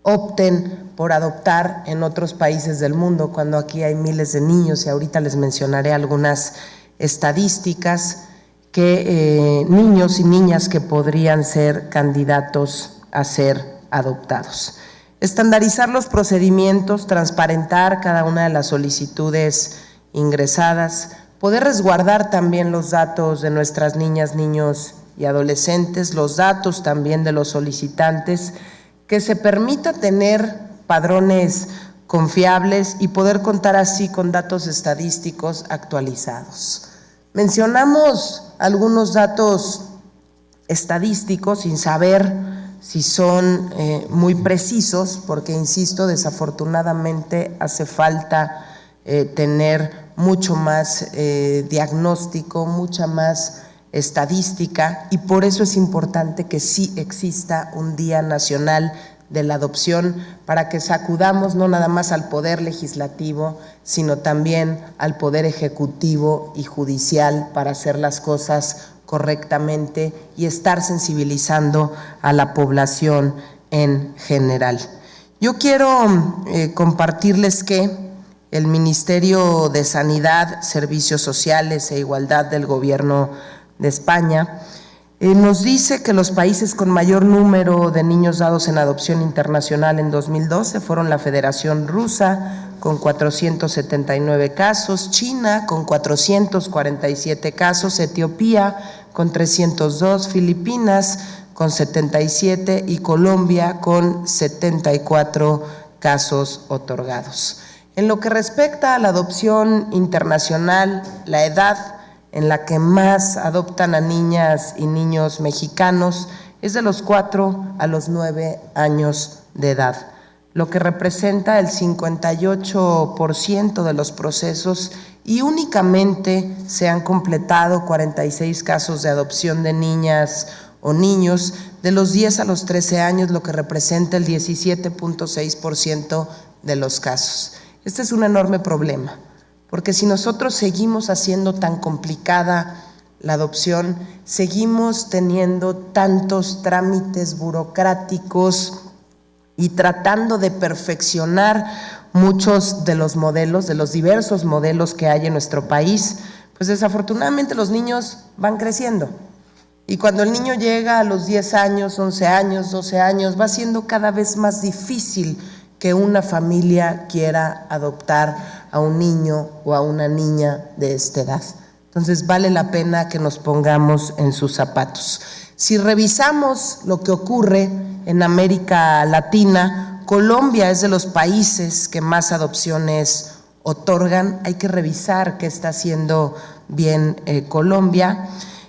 opten por adoptar en otros países del mundo, cuando aquí hay miles de niños, y ahorita les mencionaré algunas estadísticas, que niños y niñas que podrían ser candidatos a ser adoptados. Estandarizar los procedimientos, transparentar cada una de las solicitudes ingresadas, poder resguardar también los datos de nuestras niñas, niños y adolescentes, los datos también de los solicitantes, que se permita tener padrones confiables y poder contar así con datos estadísticos actualizados. Mencionamos algunos datos estadísticos sin saber si son muy precisos, porque insisto, desafortunadamente hace falta tener mucho más diagnóstico, mucha más estadística, y por eso es importante que sí exista un Día Nacional de la Adopción, para que sacudamos no nada más al Poder Legislativo, sino también al Poder Ejecutivo y Judicial, para hacer las cosas correctamente y estar sensibilizando a la población en general. Yo quiero compartirles que el Ministerio de Sanidad, Servicios Sociales e Igualdad del Gobierno de España nos dice que los países con mayor número de niños dados en adopción internacional en 2012 fueron la Federación Rusa con 479 casos, China con 447 casos, Etiopía con 302, Filipinas con 77 y Colombia con 74 casos otorgados. En lo que respecta a la adopción internacional, la edad en la que más adoptan a niñas y niños mexicanos es de los 4 a los 9 años de edad, lo que representa el 58% de los procesos, y únicamente se han completado 46 casos de adopción de niñas o niños de los 10 a los 13 años, lo que representa el 17.6% de los casos. Este es un enorme problema, porque si nosotros seguimos haciendo tan complicada la adopción, seguimos teniendo tantos trámites burocráticos y tratando de perfeccionar muchos de los modelos, de los diversos modelos que hay en nuestro país, pues desafortunadamente los niños van creciendo. Y cuando el niño llega a los 10 años, 11 años, 12 años, va siendo cada vez más difícil que una familia quiera adoptar a un niño o a una niña de esta edad. Entonces vale la pena que nos pongamos en sus zapatos. Si revisamos lo que ocurre en América Latina, Colombia es de los países que más adopciones otorgan. Hay que revisar qué está haciendo bien Colombia.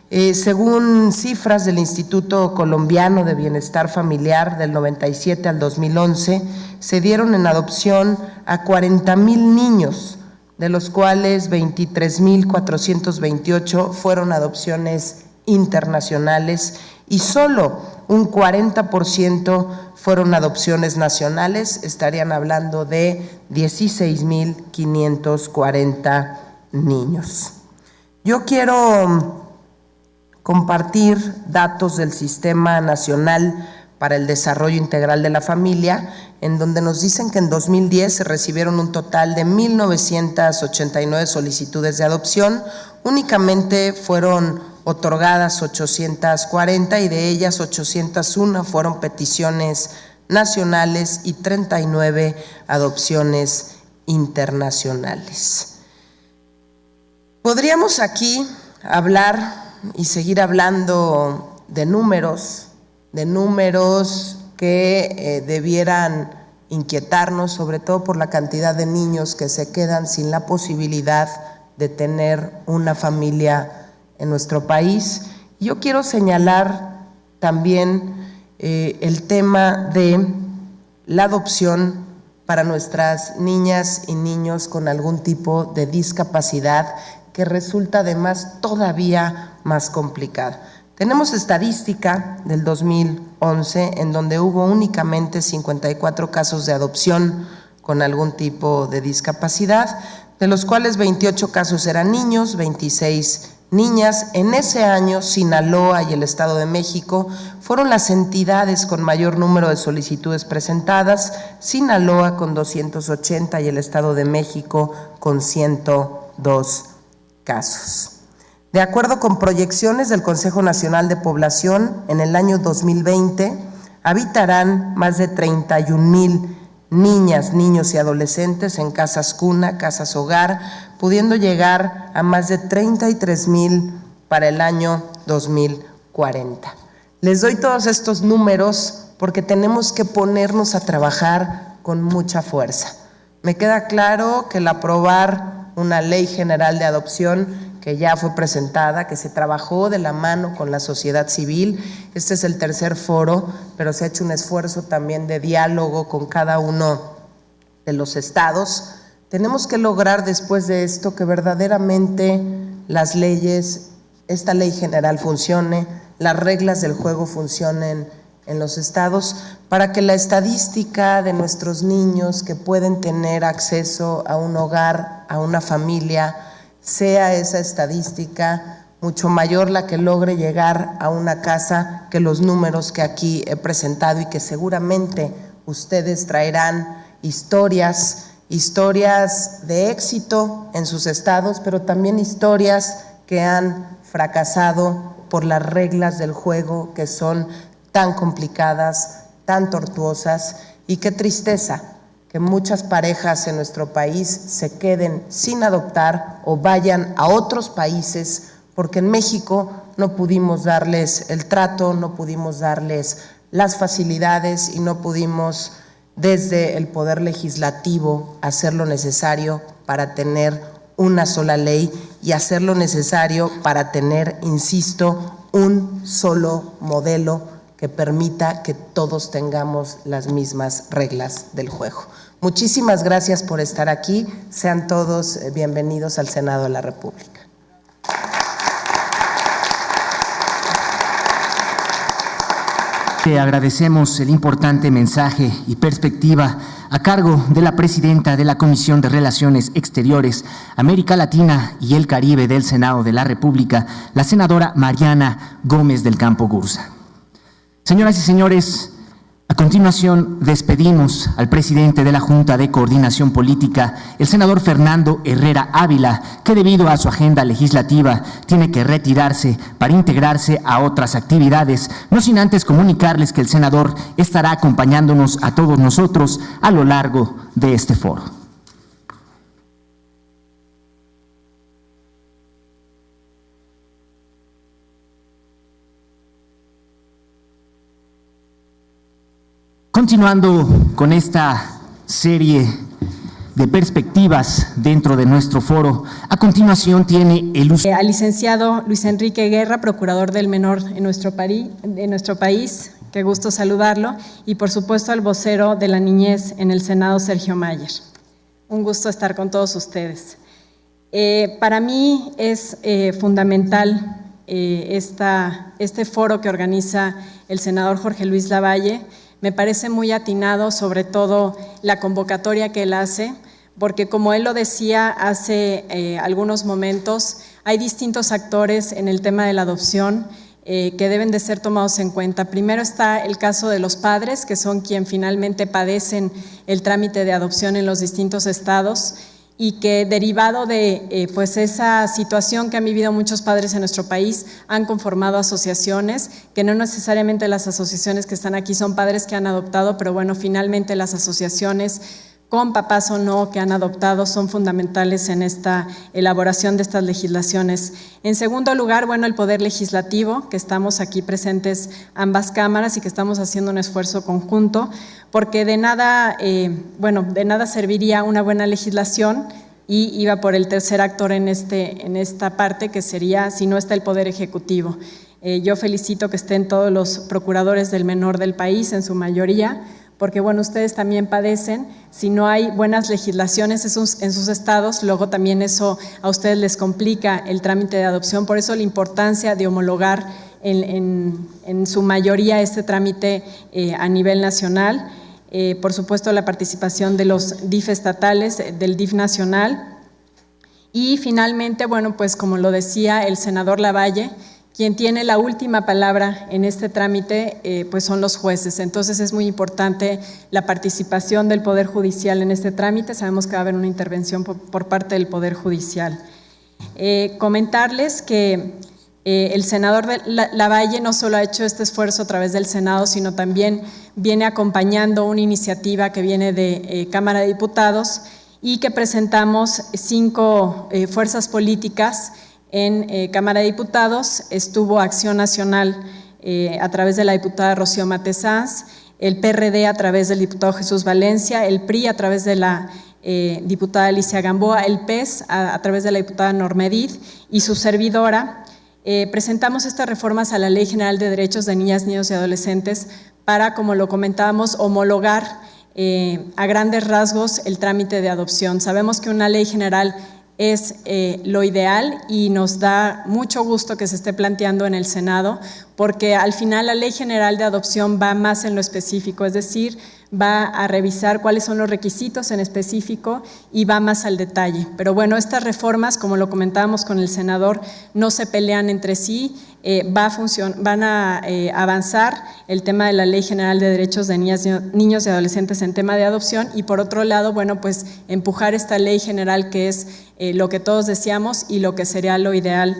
Según cifras del Instituto Colombiano de Bienestar Familiar del 97 al 2011, se dieron en adopción a 40,000 niños, de los cuales 23,428 fueron adopciones internacionales y solo un 40% fueron adopciones nacionales. Estarían hablando de 16,540 niños. Yo quiero compartir datos del Sistema Nacional para el Desarrollo Integral de la Familia, en donde nos dicen que en 2010 se recibieron un total de 1,989 solicitudes de adopción. Únicamente fueron otorgadas 840 y de ellas 801 fueron peticiones nacionales y 39 adopciones internacionales. Podríamos aquí hablar y seguir hablando de números que debieran inquietarnos, sobre todo por la cantidad de niños que se quedan sin la posibilidad de tener una familia en nuestro país. Yo quiero señalar también el tema de la adopción para nuestras niñas y niños con algún tipo de discapacidad, que resulta además todavía más complicada. Tenemos estadística del 2011 en donde hubo únicamente 54 casos de adopción con algún tipo de discapacidad, de los cuales 28 casos eran niños, 26 niñas. En ese año, Sinaloa y el Estado de México fueron las entidades con mayor número de solicitudes presentadas, Sinaloa con 280 y el Estado de México con 102 casos. De acuerdo con proyecciones del Consejo Nacional de Población, en el año 2020 habitarán más de 31,000 niñas, niños y adolescentes en casas cuna, casas hogar, pudiendo llegar a más de 33,000 para el año 2040. Les doy todos estos números porque tenemos que ponernos a trabajar con mucha fuerza. Me queda claro que el aprobar una ley general de adopción que ya fue presentada, que se trabajó de la mano con la sociedad civil. Este es el tercer foro, pero se ha hecho un esfuerzo también de diálogo con cada uno de los estados. Tenemos que lograr después de esto que verdaderamente las leyes, esta ley general funcione, las reglas del juego funcionen en los estados, para que la estadística de nuestros niños que pueden tener acceso a un hogar, a una familia, sea esa estadística mucho mayor la que logre llegar a una casa que los números que aquí he presentado, y que seguramente ustedes traerán historias de éxito en sus estados, pero también historias que han fracasado por las reglas del juego que son tan complicadas, tan tortuosas, y qué tristeza que muchas parejas en nuestro país se queden sin adoptar o vayan a otros países porque en México no pudimos darles el trato, no pudimos darles las facilidades y no pudimos desde el Poder Legislativo hacer lo necesario para tener una sola ley y hacer lo necesario para tener, insisto, un solo modelo que permita que todos tengamos las mismas reglas del juego. Muchísimas gracias por estar aquí. Sean todos bienvenidos al Senado de la República. Te agradecemos el importante mensaje y perspectiva a cargo de la presidenta de la Comisión de Relaciones Exteriores, América Latina y el Caribe del Senado de la República, la senadora Mariana Gómez del Campo Gurza. Señoras y señores, a continuación, despedimos al presidente de la Junta de Coordinación Política, el senador Fernando Herrera Ávila, que debido a su agenda legislativa tiene que retirarse para integrarse a otras actividades, no sin antes comunicarles que el senador estará acompañándonos a todos nosotros a lo largo de este foro. Continuando con esta serie de perspectivas dentro de nuestro foro, a continuación tiene el uso. Al licenciado Luis Enrique Guerra, procurador del menor en nuestro país, qué gusto saludarlo, y por supuesto al vocero de la niñez en el Senado, Sergio Mayer. Un gusto estar con todos ustedes. Para mí es fundamental este foro que organiza el senador Jorge Luis Lavalle. Me parece muy atinado, sobre todo la convocatoria que él hace, porque como él lo decía hace algunos momentos, hay distintos actores en el tema de la adopción que deben de ser tomados en cuenta. Primero está el caso de los padres, que son quienes finalmente padecen el trámite de adopción en los distintos estados, y que derivado de pues esa situación que han vivido muchos padres en nuestro país, han conformado asociaciones, que no necesariamente las asociaciones que están aquí son padres que han adoptado, pero bueno, finalmente las asociaciones con papás o no que han adoptado son fundamentales en esta elaboración de estas legislaciones. En segundo lugar, bueno, el Poder Legislativo, que estamos aquí presentes ambas cámaras y que estamos haciendo un esfuerzo conjunto, porque de nada serviría una buena legislación y iba por el tercer actor en esta parte, que sería si no está el Poder Ejecutivo. Yo felicito que estén todos los procuradores del menor del país, en su mayoría, porque bueno, ustedes también padecen, si no hay buenas legislaciones en sus estados, luego también eso a ustedes les complica el trámite de adopción, por eso la importancia de homologar en su mayoría este trámite a nivel nacional, por supuesto la participación de los DIF estatales, del DIF nacional, y finalmente, bueno, pues como lo decía el senador Lavalle, quien tiene la última palabra en este trámite, pues son los jueces. Entonces es muy importante la participación del Poder Judicial en este trámite. Sabemos que va a haber una intervención por parte del Poder Judicial. Comentarles que el senador Lavalle no solo ha hecho este esfuerzo a través del Senado, sino también viene acompañando una iniciativa que viene de Cámara de Diputados y que presentamos 5 fuerzas políticas en Cámara de Diputados. Estuvo Acción Nacional a través de la diputada Rocío Matesanz, el PRD a través del diputado Jesús Valencia, el PRI a través de la diputada Alicia Gamboa, el PES a través de la diputada Norma Edith y su servidora. Presentamos estas reformas a la Ley General de Derechos de Niñas, Niños y Adolescentes para, como lo comentábamos, homologar a grandes rasgos el trámite de adopción. Sabemos que una ley general es lo ideal y nos da mucho gusto que se esté planteando en el Senado, porque al final la Ley General de Adopción va más en lo específico, es decir, va a revisar cuáles son los requisitos en específico y va más al detalle. Pero bueno, estas reformas, como lo comentábamos con el senador, no se pelean entre sí, van a avanzar el tema de la Ley General de Derechos de Niños y Adolescentes en tema de adopción y por otro lado, bueno, pues empujar esta ley general que es lo que todos deseamos y lo que sería lo ideal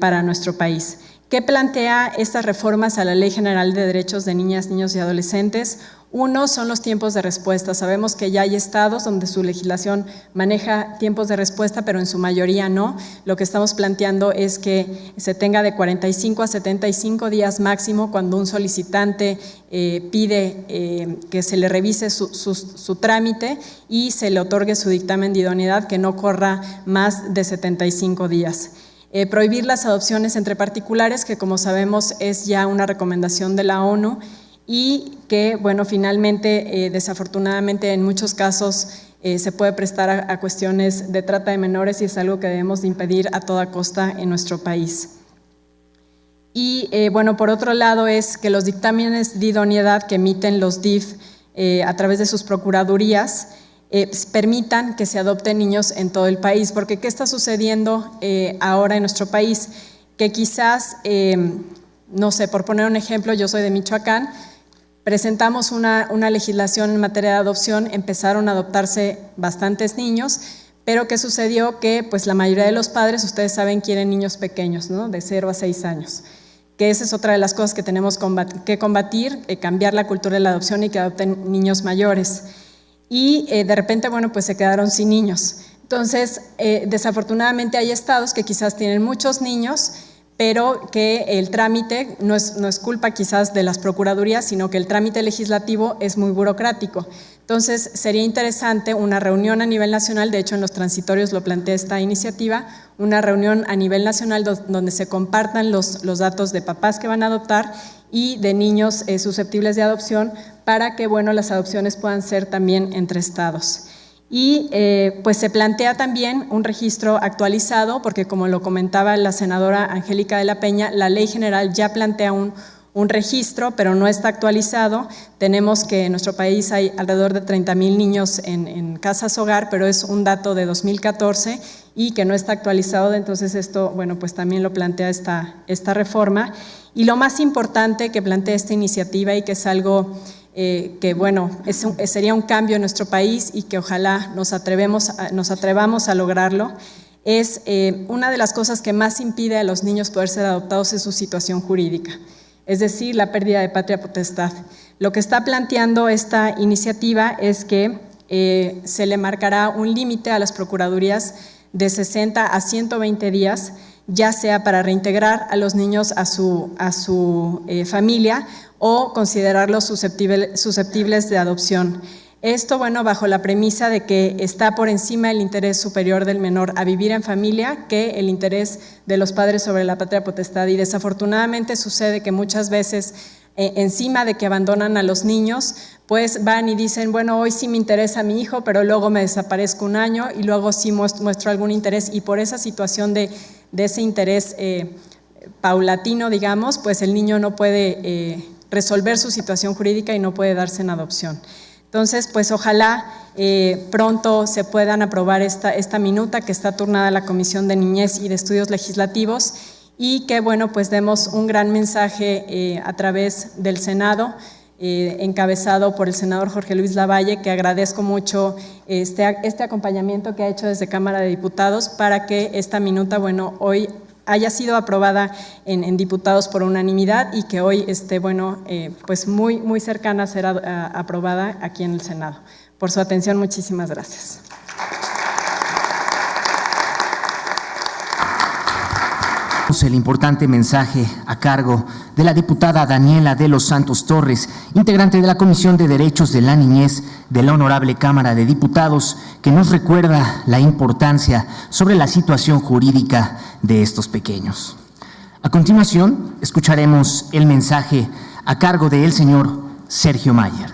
para nuestro país. ¿Qué plantea estas reformas a la Ley General de Derechos de Niñas, Niños y Adolescentes? Uno son los tiempos de respuesta. Sabemos que ya hay estados donde su legislación maneja tiempos de respuesta, pero en su mayoría no. Lo que estamos planteando es que se tenga de 45 a 75 días máximo cuando un solicitante pide que se le revise su trámite y se le otorgue su dictamen de idoneidad, que no corra más de 75 días. Prohibir las adopciones entre particulares, que como sabemos es ya una recomendación de la ONU y que, bueno, finalmente, desafortunadamente en muchos casos se puede prestar a cuestiones de trata de menores y es algo que debemos de impedir a toda costa en nuestro país. Y bueno, por otro lado es que los dictámenes de idoneidad que emiten los DIF a través de sus procuradurías permitan que se adopten niños en todo el país, porque ¿qué está sucediendo ahora en nuestro país? Que quizás, no sé, por poner un ejemplo, yo soy de Michoacán, presentamos una legislación en materia de adopción, empezaron a adoptarse bastantes niños, pero ¿qué sucedió? Que pues la mayoría de los padres, ustedes saben, quieren niños pequeños, ¿no? De 0 a 6 años. Que esa es otra de las cosas que tenemos que combatir, cambiar la cultura de la adopción y que adopten niños mayores. Y de repente, bueno, pues se quedaron sin niños. Entonces, desafortunadamente hay estados que quizás tienen muchos niños, pero que el trámite no es culpa quizás de las procuradurías, sino que el trámite legislativo es muy burocrático. Entonces, sería interesante una reunión a nivel nacional, de hecho en los transitorios lo plantea esta iniciativa, una reunión a nivel nacional donde se compartan los datos de papás que van a adoptar y de niños susceptibles de adopción para que, bueno, las adopciones puedan ser también entre estados. Y pues se plantea también un registro actualizado, porque como lo comentaba la senadora Angélica de la Peña, la ley general ya plantea un registro, pero no está actualizado. Tenemos que en nuestro país hay alrededor de 30,000 niños en casas hogar, pero es un dato de 2014 y que no está actualizado, entonces esto, bueno, pues también lo plantea esta reforma. Y lo más importante que plantea esta iniciativa y que es algo que, bueno, sería un cambio en nuestro país y que ojalá nos atrevamos a lograrlo, es una de las cosas que más impide a los niños poder ser adoptados es su situación jurídica, es decir, la pérdida de patria potestad. Lo que está planteando esta iniciativa es que se le marcará un límite a las procuradurías de 60 a 120 días, ya sea para reintegrar a los niños a su familia o considerarlos susceptibles de adopción. Esto, bueno, bajo la premisa de que está por encima el interés superior del menor a vivir en familia que el interés de los padres sobre la patria potestad. Y desafortunadamente sucede que muchas veces, encima de que abandonan a los niños, pues van y dicen, bueno, hoy sí me interesa a mi hijo, pero luego me desaparezco un año y luego sí muestro algún interés. Y por esa situación de ese interés paulatino, digamos, pues el niño no puede resolver su situación jurídica y no puede darse en adopción. Entonces, pues ojalá pronto se puedan aprobar esta minuta que está turnada a la Comisión de Niñez y de Estudios Legislativos y que, bueno, pues demos un gran mensaje a través del Senado, encabezado por el senador Jorge Luis Lavalle, que agradezco mucho este acompañamiento que ha hecho desde Cámara de Diputados para que esta minuta, bueno, hoy haya sido aprobada en diputados por unanimidad y que hoy esté, bueno, pues muy, muy cercana a ser aprobada aquí en el Senado. Por su atención, muchísimas gracias. El importante mensaje a cargo de la diputada Daniela de los Santos Torres, integrante de la Comisión de Derechos de la Niñez de la Honorable Cámara de Diputados, que nos recuerda la importancia sobre la situación jurídica de estos pequeños. A continuación, escucharemos el mensaje a cargo del señor Sergio Mayer.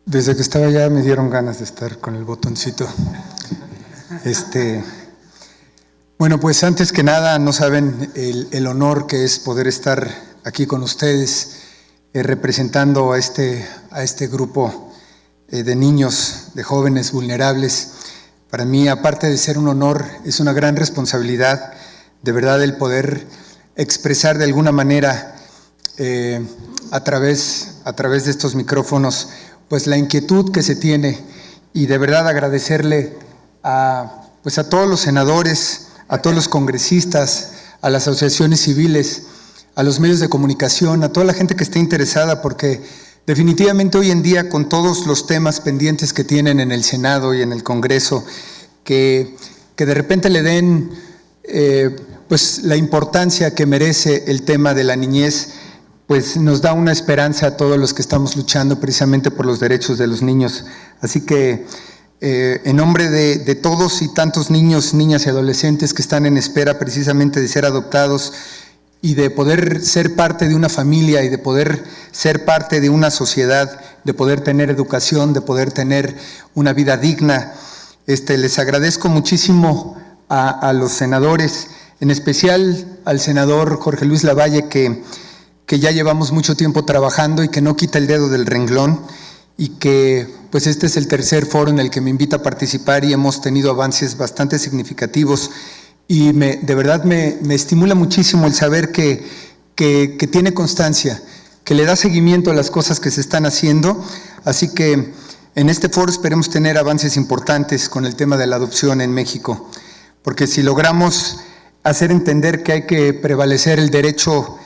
Desde que estaba allá me dieron ganas de estar con el botoncito. Bueno, pues antes que nada, no saben el honor que es poder estar aquí con ustedes, representando a este grupo de niños, de jóvenes vulnerables. Para mí, aparte de ser un honor, es una gran responsabilidad, de verdad, el poder expresar de alguna manera a través de estos micrófonos pues la inquietud que se tiene y de verdad agradecerle a todos los senadores, a todos los congresistas, a las asociaciones civiles, a los medios de comunicación, a toda la gente que esté interesada, porque definitivamente hoy en día con todos los temas pendientes que tienen en el Senado y en el Congreso, que de repente le den pues la importancia que merece el tema de la niñez, pues nos da una esperanza a todos los que estamos luchando precisamente por los derechos de los niños. Así que en nombre de todos y tantos niños, niñas y adolescentes que están en espera precisamente de ser adoptados y de poder ser parte de una familia y de poder ser parte de una sociedad, de poder tener educación, de poder tener una vida digna, les agradezco muchísimo a los senadores, en especial al senador Jorge Luis Lavalle, que ya llevamos mucho tiempo trabajando y que no quita el dedo del renglón y que pues este es el tercer foro en el que me invita a participar y hemos tenido avances bastante significativos y de verdad me estimula muchísimo el saber que tiene constancia, que le da seguimiento a las cosas que se están haciendo. Así que en este foro esperemos tener avances importantes con el tema de la adopción en México, porque si logramos hacer entender que hay que prevalecer el derecho,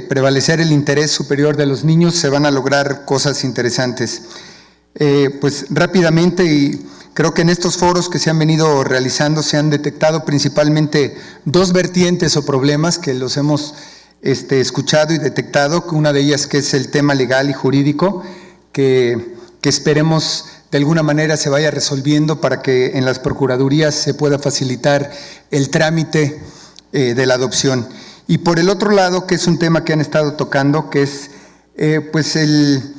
prevalecer el interés superior de los niños, se van a lograr cosas interesantes. Pues rápidamente, y creo que en estos foros que se han venido realizando se han detectado principalmente dos vertientes o problemas que los hemos escuchado y detectado. Una de ellas que es el tema legal y jurídico, que esperemos de alguna manera se vaya resolviendo para que en las procuradurías se pueda facilitar el trámite de la adopción. Y por el otro lado, que es un tema que han estado tocando, que es pues el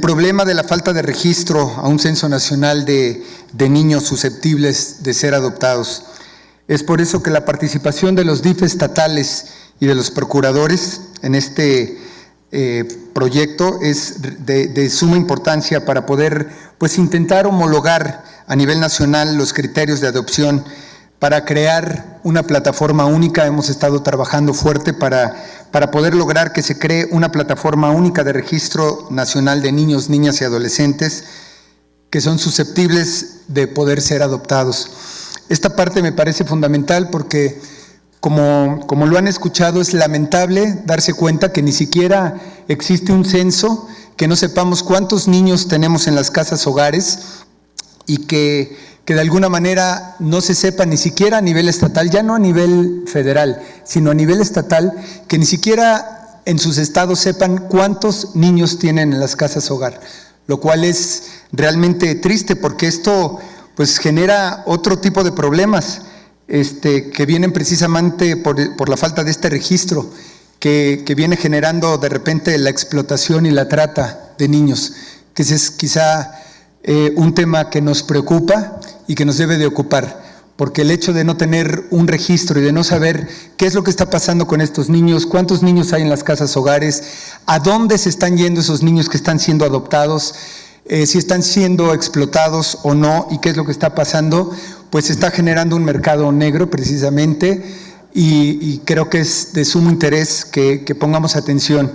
problema de la falta de registro a un censo nacional de niños susceptibles de ser adoptados. Es por eso que la participación de los DIF estatales y de los procuradores en este proyecto es de suma importancia para poder pues intentar homologar a nivel nacional los criterios de adopción, para crear una plataforma única. Hemos estado trabajando fuerte para poder lograr que se cree una plataforma única de registro nacional de niños, niñas y adolescentes que son susceptibles de poder ser adoptados. Esta parte me parece fundamental porque, como lo han escuchado, es lamentable darse cuenta que ni siquiera existe un censo, que no sepamos cuántos niños tenemos en las casas hogares y que de alguna manera no se sepa ni siquiera a nivel estatal, ya no a nivel federal, sino a nivel estatal, que ni siquiera en sus estados sepan cuántos niños tienen en las casas hogar, lo cual es realmente triste porque esto pues genera otro tipo de problemas que vienen precisamente por la falta de este registro, que viene generando de repente la explotación y la trata de niños, que ese es quizá un tema que nos preocupa y que nos debe de ocupar, porque el hecho de no tener un registro y de no saber qué es lo que está pasando con estos niños, cuántos niños hay en las casas hogares, a dónde se están yendo esos niños que están siendo adoptados, si están siendo explotados o no, y qué es lo que está pasando, pues está generando un mercado negro precisamente, y creo que es de sumo interés que pongamos atención.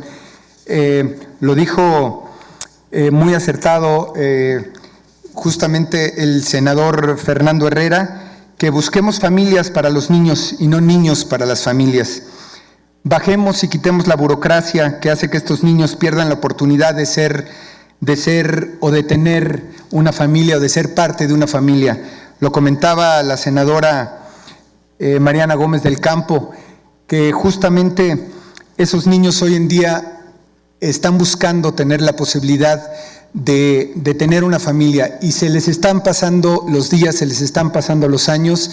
Lo dijo muy acertado justamente el senador Fernando Herrera, que busquemos familias para los niños y no niños para las familias. Bajemos y quitemos la burocracia que hace que estos niños pierdan la oportunidad de ser o de tener una familia o de ser parte de una familia. Lo comentaba la senadora Mariana Gómez del Campo, que justamente esos niños hoy en día están buscando tener la posibilidad de tener una familia, y se les están pasando los días, se les están pasando los años,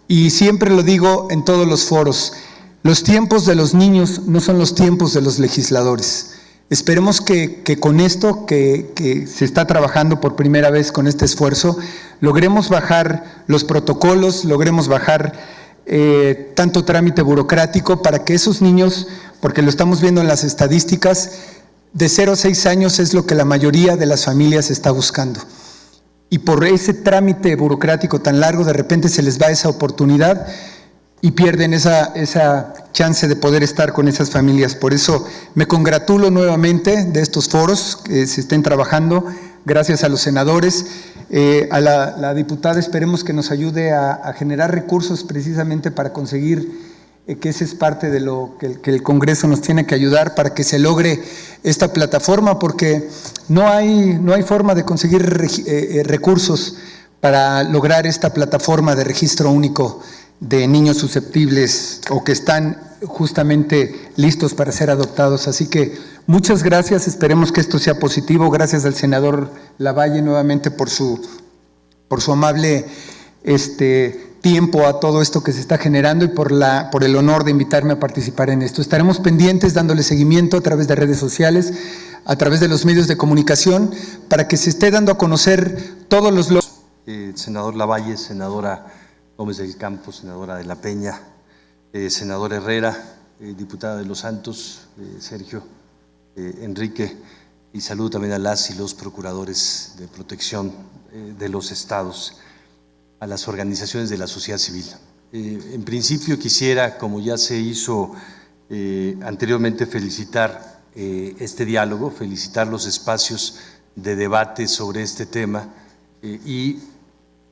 y siempre lo digo en todos los foros, los tiempos de los niños no son los tiempos de los legisladores. Esperemos que con esto que se está trabajando por primera vez con este esfuerzo, logremos bajar los protocolos, logremos bajar tanto trámite burocrático para que esos niños, porque lo estamos viendo en las estadísticas, de 0 a 6 años es lo que la mayoría de las familias está buscando. Y por ese trámite burocrático tan largo, de repente se les va esa oportunidad y pierden esa chance de poder estar con esas familias. Por eso me congratulo nuevamente de estos foros que se estén trabajando, gracias a los senadores, a la diputada, esperemos que nos ayude a generar recursos precisamente para conseguir, que esa es parte de lo que el Congreso nos tiene que ayudar para que se logre esta plataforma, porque no hay forma de conseguir recursos para lograr esta plataforma de registro único de niños susceptibles o que están justamente listos para ser adoptados. Así que muchas gracias, esperemos que esto sea positivo. Gracias al senador Lavalle nuevamente por su amable tiempo a todo esto que se está generando y por el honor de invitarme a participar en esto. Estaremos pendientes dándole seguimiento a través de redes sociales, a través de los medios de comunicación, para que se esté dando a conocer todos los logros. Senador Lavalle, senadora Gómez del Campo, senadora de la Peña, senador Herrera, diputada de Los Santos, Sergio, Enrique, y saludo también a las y los procuradores de protección de los estados, a las organizaciones de la sociedad civil. En principio quisiera, como ya se hizo anteriormente, felicitar este diálogo, felicitar los espacios de debate sobre este tema y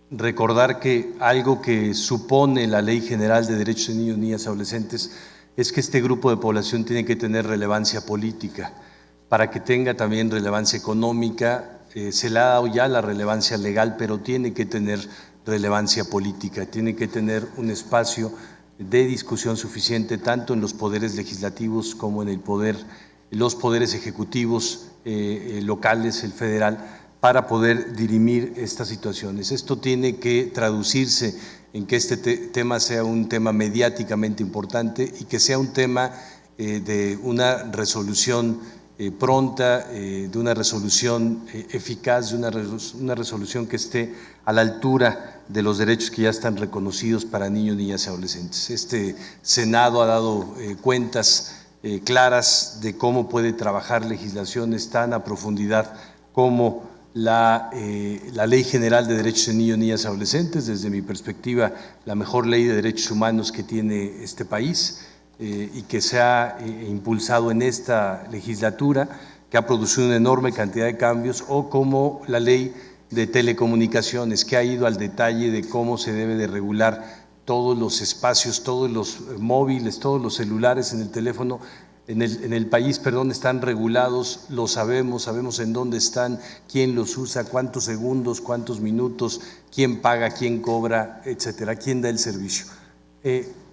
recordar que algo que supone la Ley General de Derechos de Niños, Niñas y Adolescentes es que este grupo de población tiene que tener relevancia política. Para que tenga también relevancia económica, se le ha dado ya la relevancia legal, pero tiene que tener relevancia política, tiene que tener un espacio de discusión suficiente tanto en los poderes legislativos como en los poderes ejecutivos locales, el federal, para poder dirimir estas situaciones. Esto tiene que traducirse en que este tema sea un tema mediáticamente importante y que sea un tema de una resolución pronta, de una resolución eficaz, de una resolución que esté a la altura de los derechos que ya están reconocidos para niños, niñas y adolescentes. Este Senado ha dado cuentas claras de cómo puede trabajar legislaciones tan a profundidad como la Ley General de Derechos de Niños, Niñas y Adolescentes, desde mi perspectiva, la mejor ley de derechos humanos que tiene este país y que se ha impulsado en esta legislatura, que ha producido una enorme cantidad de cambios, o como la Ley de Telecomunicaciones, que ha ido al detalle de cómo se debe de regular todos los espacios, todos los móviles, todos los celulares en el teléfono, en el país, están regulados, lo sabemos en dónde están, quién los usa, cuántos segundos, cuántos minutos, quién paga, quién cobra, etcétera, quién da el servicio.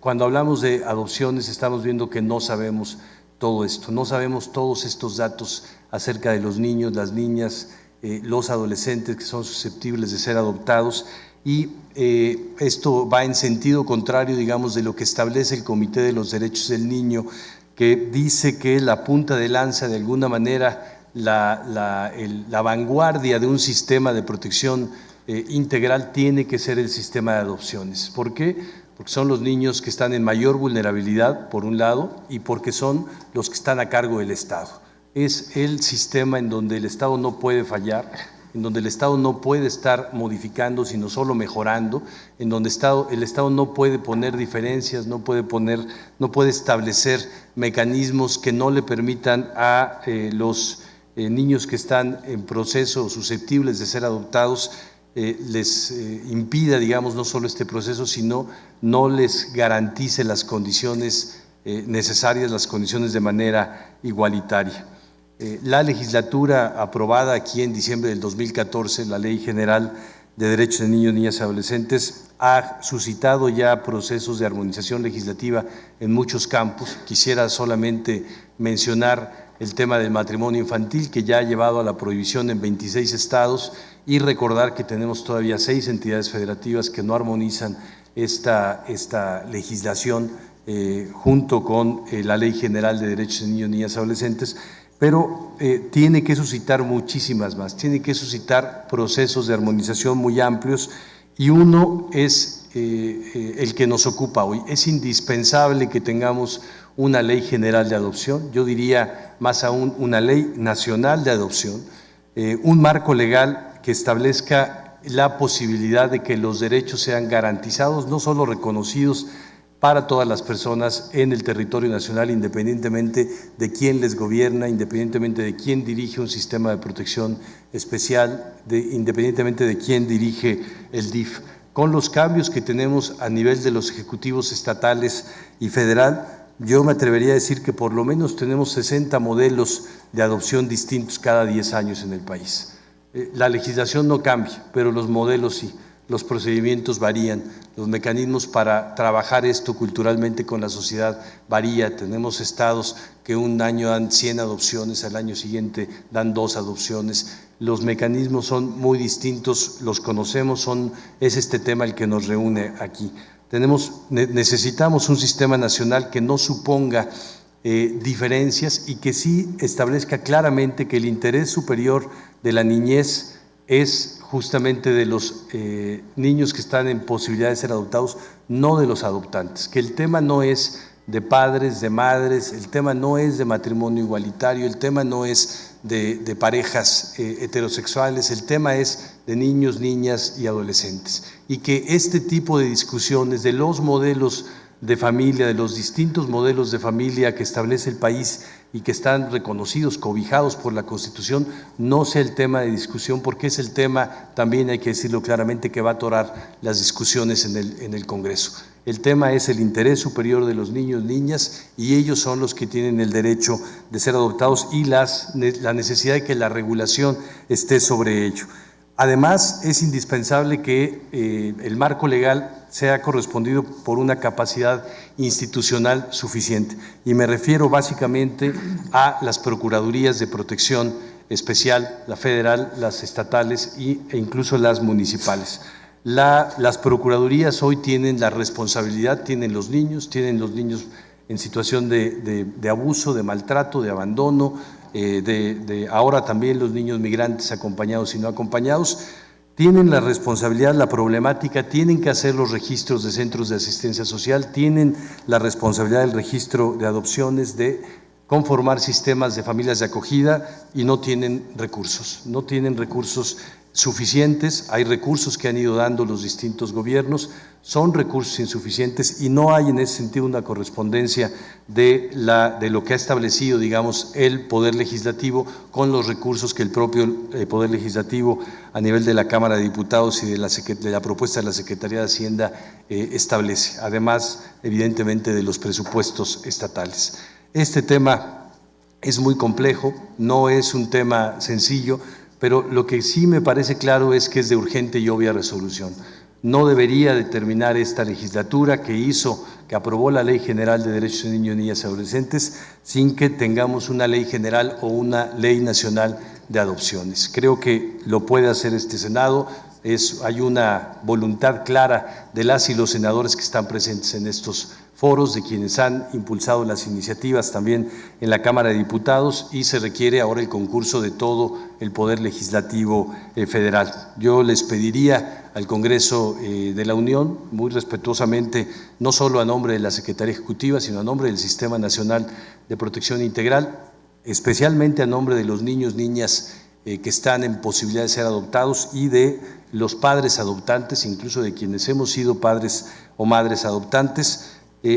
Cuando hablamos de adopciones estamos viendo que no sabemos todo esto, no sabemos todos estos datos acerca de los niños, las niñas, los adolescentes que son susceptibles de ser adoptados, y esto va en sentido contrario, digamos, de lo que establece el Comité de los Derechos del Niño, que dice que la punta de lanza, de alguna manera, la vanguardia de un sistema de protección integral tiene que ser el sistema de adopciones. ¿Por qué? Porque son los niños que están en mayor vulnerabilidad, por un lado, y porque son los que están a cargo del Estado. Es el sistema en donde el Estado no puede fallar, en donde el Estado no puede estar modificando, sino solo mejorando, en donde el Estado no puede poner diferencias, no puede establecer mecanismos que no le permitan a los niños que están en proceso susceptibles de ser adoptados, les impida, digamos, no solo este proceso, sino no les garantice las condiciones necesarias, las condiciones de manera igualitaria. La legislatura aprobada aquí en diciembre del 2014, la Ley General de Derechos de Niños, Niñas y Adolescentes, ha suscitado ya procesos de armonización legislativa en muchos campos. Quisiera solamente mencionar el tema del matrimonio infantil, que ya ha llevado a la prohibición en 26 estados, y recordar que tenemos todavía 6 entidades federativas que no armonizan esta legislación junto con la Ley General de Derechos de Niños, Niñas y Adolescentes, pero tiene que suscitar muchísimas más, tiene que suscitar procesos de armonización muy amplios, y uno es el que nos ocupa hoy. Es indispensable que tengamos una ley general de adopción, yo diría más aún una ley nacional de adopción, un marco legal que establezca la posibilidad de que los derechos sean garantizados, no solo reconocidos para todas las personas en el territorio nacional, independientemente de quién les gobierna, independientemente de quién dirige un sistema de protección especial, independientemente de quién dirige el DIF. Con los cambios que tenemos a nivel de los ejecutivos estatales y federal, yo me atrevería a decir que por lo menos tenemos 60 modelos de adopción distintos cada 10 años en el país. La legislación no cambia, pero los modelos sí. Los procedimientos varían, los mecanismos para trabajar esto culturalmente con la sociedad varía. Tenemos estados que un año dan 100 adopciones, al año siguiente dan 2 adopciones. Los mecanismos son muy distintos, los conocemos, es este tema el que nos reúne aquí. Necesitamos un sistema nacional que no suponga diferencias y que sí establezca claramente que el interés superior de la niñez es justamente de los niños que están en posibilidad de ser adoptados, no de los adoptantes, que el tema no es de padres, de madres. El tema no es de matrimonio igualitario, el tema no es de parejas heterosexuales, el tema es de niños, niñas y adolescentes. Y que este tipo de discusiones de los modelos de familia, de los distintos modelos de familia que establece el país y que están reconocidos, cobijados por la Constitución, no sea el tema de discusión, porque es el tema, también hay que decirlo claramente, que va a atorar las discusiones en el Congreso. El tema es el interés superior de los niños, niñas, y ellos son los que tienen el derecho de ser adoptados y la necesidad de que la regulación esté sobre ello. Además, es indispensable que el marco legal sea correspondido por una capacidad institucional suficiente. Y me refiero básicamente a las Procuradurías de Protección Especial, la federal, las estatales e incluso las municipales. Las Procuradurías hoy tienen la responsabilidad, tienen los niños en situación de abuso, de maltrato, de abandono, ahora también los niños migrantes acompañados y no acompañados, tienen la responsabilidad, la problemática, tienen que hacer los registros de centros de asistencia social, tienen la responsabilidad del registro de adopciones, de conformar sistemas de familias de acogida y no tienen recursos suficientes. Hay recursos que han ido dando los distintos gobiernos, son recursos insuficientes y no hay en ese sentido una correspondencia de lo que ha establecido, digamos, el Poder Legislativo con los recursos que el propio Poder Legislativo a nivel de la Cámara de Diputados y de la propuesta de la Secretaría de Hacienda establece, además evidentemente de los presupuestos estatales. Este tema es muy complejo, no es un tema sencillo, pero lo que sí me parece claro es que es de urgente y obvia resolución. No debería de terminar esta legislatura que aprobó la Ley General de Derechos de Niños, Niñas y Adolescentes sin que tengamos una ley general o una ley nacional de adopciones. Creo que lo puede hacer este Senado. Hay una voluntad clara de las y los senadores que están presentes en estos foros, de quienes han impulsado las iniciativas también en la Cámara de Diputados, y se requiere ahora el concurso de todo el Poder Legislativo federal. Yo les pediría al Congreso de la Unión, muy respetuosamente, no solo a nombre de la Secretaría Ejecutiva, sino a nombre del Sistema Nacional de Protección Integral, especialmente a nombre de los niños, niñas que están en posibilidad de ser adoptados y de los padres adoptantes, incluso de quienes hemos sido padres o madres adoptantes,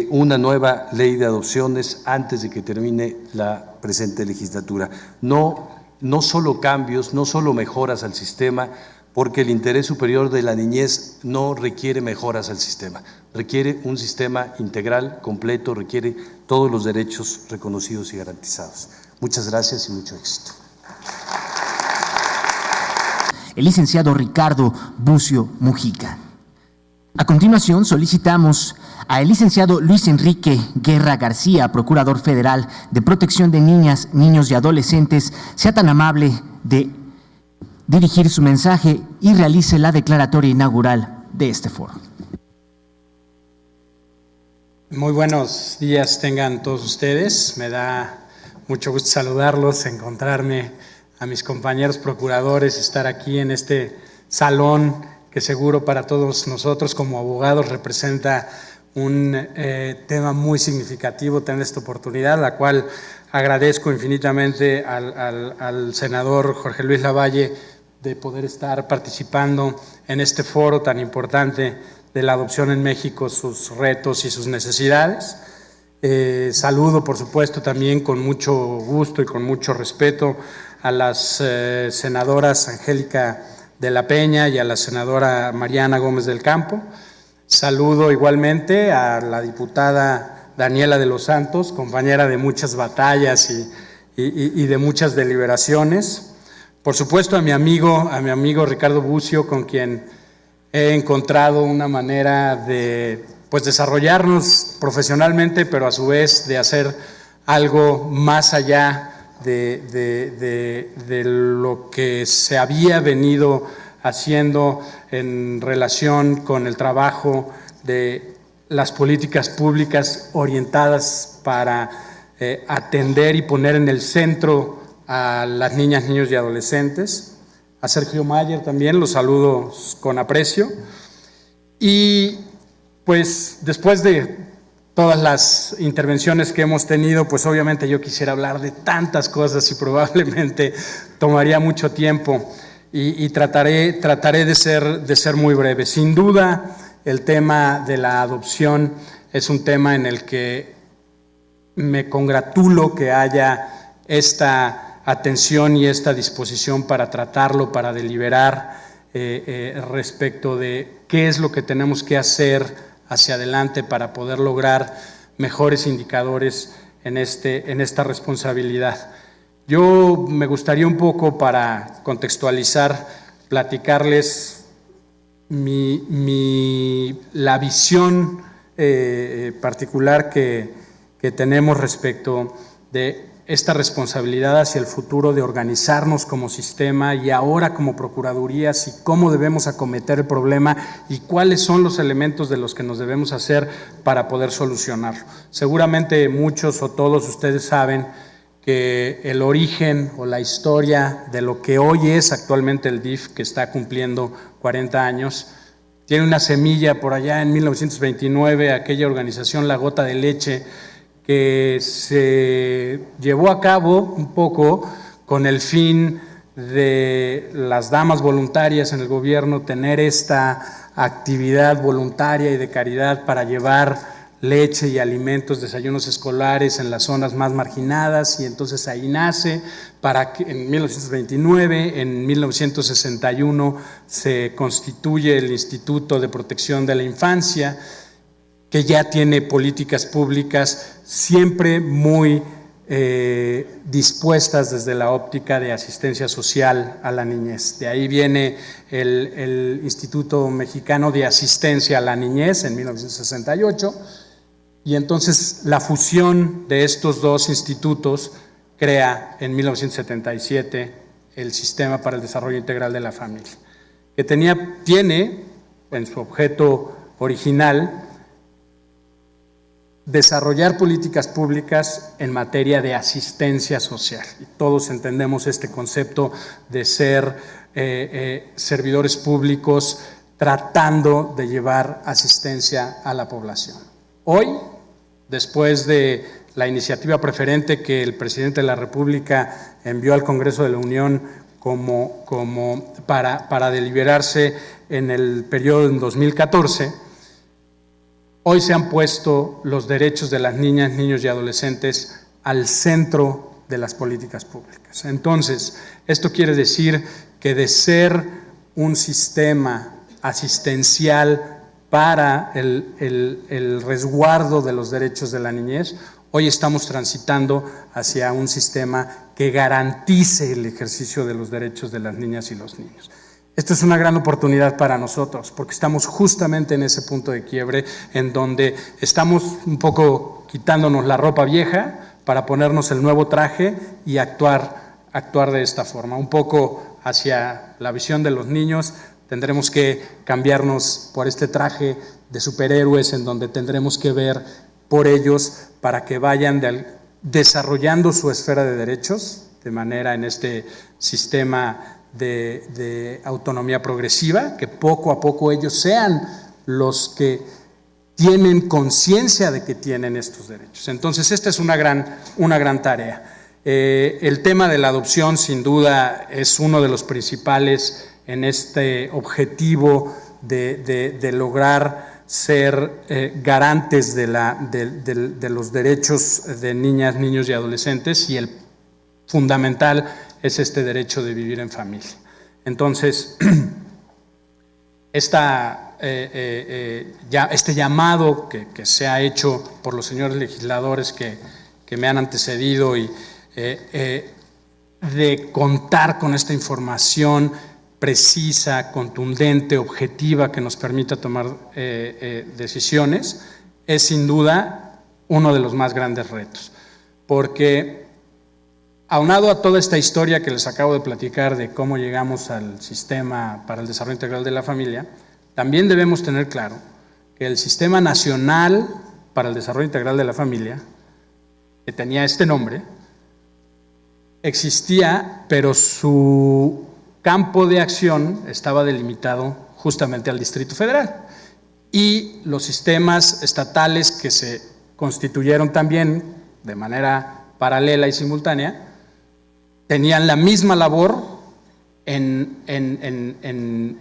una nueva ley de adopciones antes de que termine la presente legislatura. No solo cambios, no solo mejoras al sistema, porque el interés superior de la niñez no requiere mejoras al sistema, requiere un sistema integral, completo, requiere todos los derechos reconocidos y garantizados. Muchas gracias y mucho éxito. El licenciado Ricardo Bucio Mujica. A continuación, solicitamos al licenciado Luis Enrique Guerra García, Procurador Federal de Protección de Niñas, Niños y Adolescentes, sea tan amable de dirigir su mensaje y realice la declaratoria inaugural de este foro. Muy buenos días tengan todos ustedes. Me da mucho gusto saludarlos, encontrarme a mis compañeros procuradores, estar aquí en este salón que seguro para todos nosotros como abogados representa un tema muy significativo, tener esta oportunidad, la cual agradezco infinitamente al senador Jorge Luis Lavalle de poder estar participando en este foro tan importante de la adopción en México, sus retos y sus necesidades. Saludo, por supuesto, también con mucho gusto y con mucho respeto a las senadoras Angélica de la Peña y a la senadora Mariana Gómez del Campo. Saludo igualmente a la diputada Daniela de los Santos, compañera de muchas batallas y de muchas deliberaciones. Por supuesto a mi amigo Ricardo Bucio, con quien he encontrado una manera de desarrollarnos profesionalmente, pero a su vez de hacer algo más allá de lo que se había venido haciendo en relación con el trabajo de las políticas públicas orientadas para atender y poner en el centro a las niñas, niños y adolescentes. A Sergio Mayer también lo saludo con aprecio. Y pues después de todas las intervenciones que hemos tenido, pues obviamente yo quisiera hablar de tantas cosas y probablemente tomaría mucho tiempo y trataré de ser muy breve. Sin duda, el tema de la adopción es un tema en el que me congratulo que haya esta atención y esta disposición para tratarlo, para deliberar respecto de qué es lo que tenemos que hacer hacia adelante para poder lograr mejores indicadores en esta responsabilidad. Yo me gustaría un poco, para contextualizar, platicarles la visión particular que tenemos respecto de esta responsabilidad hacia el futuro de organizarnos como sistema y ahora como procuradurías, y cómo debemos acometer el problema y cuáles son los elementos de los que nos debemos hacer para poder solucionarlo. Seguramente muchos o todos ustedes saben que el origen o la historia de lo que hoy es actualmente el DIF, que está cumpliendo 40 años, tiene una semilla por allá en 1929, aquella organización La Gota de Leche, que se llevó a cabo un poco con el fin de las damas voluntarias en el gobierno tener esta actividad voluntaria y de caridad para llevar leche y alimentos, desayunos escolares en las zonas más marginadas, y entonces ahí nace, para que en 1929, en 1961 se constituye el Instituto de Protección de la Infancia, que ya tiene políticas públicas siempre muy dispuestas desde la óptica de asistencia social a la niñez. De ahí viene el Instituto Mexicano de Asistencia a la Niñez en 1968, y entonces la fusión de estos dos institutos crea en 1977 el Sistema para el Desarrollo Integral de la Familia, que tiene en su objeto original desarrollar políticas públicas en materia de asistencia social. Y todos entendemos este concepto de ser servidores públicos tratando de llevar asistencia a la población. Hoy, después de la iniciativa preferente que el presidente de la República envió al Congreso de la Unión para deliberarse en el periodo en 2014, hoy se han puesto los derechos de las niñas, niños y adolescentes al centro de las políticas públicas. Entonces, esto quiere decir que de ser un sistema asistencial para el resguardo de los derechos de la niñez, hoy estamos transitando hacia un sistema que garantice el ejercicio de los derechos de las niñas y los niños. Esto es una gran oportunidad para nosotros, porque estamos justamente en ese punto de quiebre en donde estamos un poco quitándonos la ropa vieja para ponernos el nuevo traje y actuar de esta forma. Un poco hacia la visión de los niños, tendremos que cambiarnos por este traje de superhéroes en donde tendremos que ver por ellos para que vayan desarrollando su esfera de derechos, de manera en este sistema de autonomía progresiva, que poco a poco ellos sean los que tienen conciencia de que tienen estos derechos. Entonces, esta es una gran tarea. El tema de la adopción, sin duda, es uno de los principales en este objetivo de lograr ser garantes de los derechos de niñas, niños y adolescentes, y el fundamental es este derecho de vivir en familia. Entonces, este llamado que se ha hecho por los señores legisladores que me han antecedido y de contar con esta información precisa, contundente, objetiva, que nos permita tomar decisiones, es sin duda uno de los más grandes retos, porque aunado a toda esta historia que les acabo de platicar de cómo llegamos al Sistema para el Desarrollo Integral de la Familia, también debemos tener claro que el Sistema Nacional para el Desarrollo Integral de la Familia, que tenía este nombre, existía, pero su campo de acción estaba delimitado justamente al Distrito Federal, y los sistemas estatales que se constituyeron también, de manera paralela y simultánea, tenían la misma labor en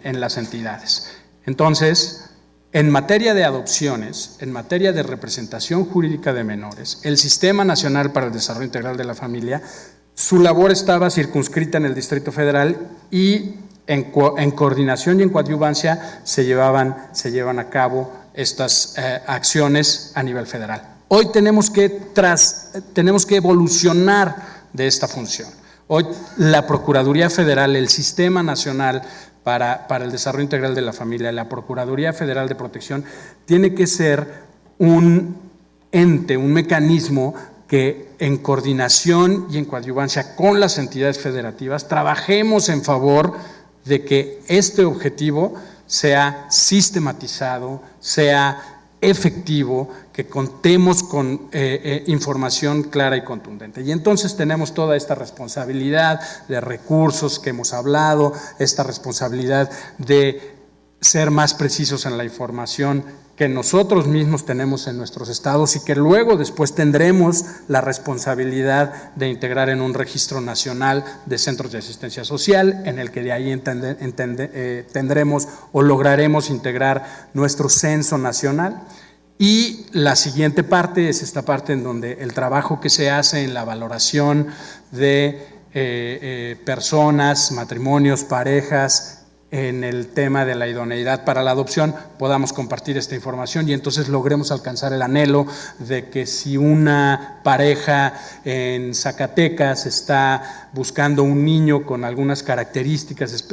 las entidades. Entonces, en materia de adopciones, en materia de representación jurídica de menores, el Sistema Nacional para el Desarrollo Integral de la Familia, su labor estaba circunscrita en el Distrito Federal y en coordinación y en coadyuvancia se llevan a cabo estas acciones a nivel federal. Hoy tenemos que evolucionar de esta función. Hoy la Procuraduría Federal, el Sistema Nacional para el Desarrollo Integral de la Familia, la Procuraduría Federal de Protección, tiene que ser un ente, un mecanismo que en coordinación y en coadyuvancia con las entidades federativas trabajemos en favor de que este objetivo sea sistematizado, sea efectivo, que contemos con información clara y contundente. Y entonces tenemos toda esta responsabilidad de recursos que hemos hablado, esta responsabilidad de ser más precisos en la información que nosotros mismos tenemos en nuestros estados y que luego después tendremos la responsabilidad de integrar en un registro nacional de centros de asistencia social, en el que de ahí tendremos o lograremos integrar nuestro censo nacional. Y la siguiente parte es esta parte en donde el trabajo que se hace en la valoración de personas, matrimonios, parejas, en el tema de la idoneidad para la adopción, podamos compartir esta información y entonces logremos alcanzar el anhelo de que si una pareja en Zacatecas está buscando un niño con algunas características,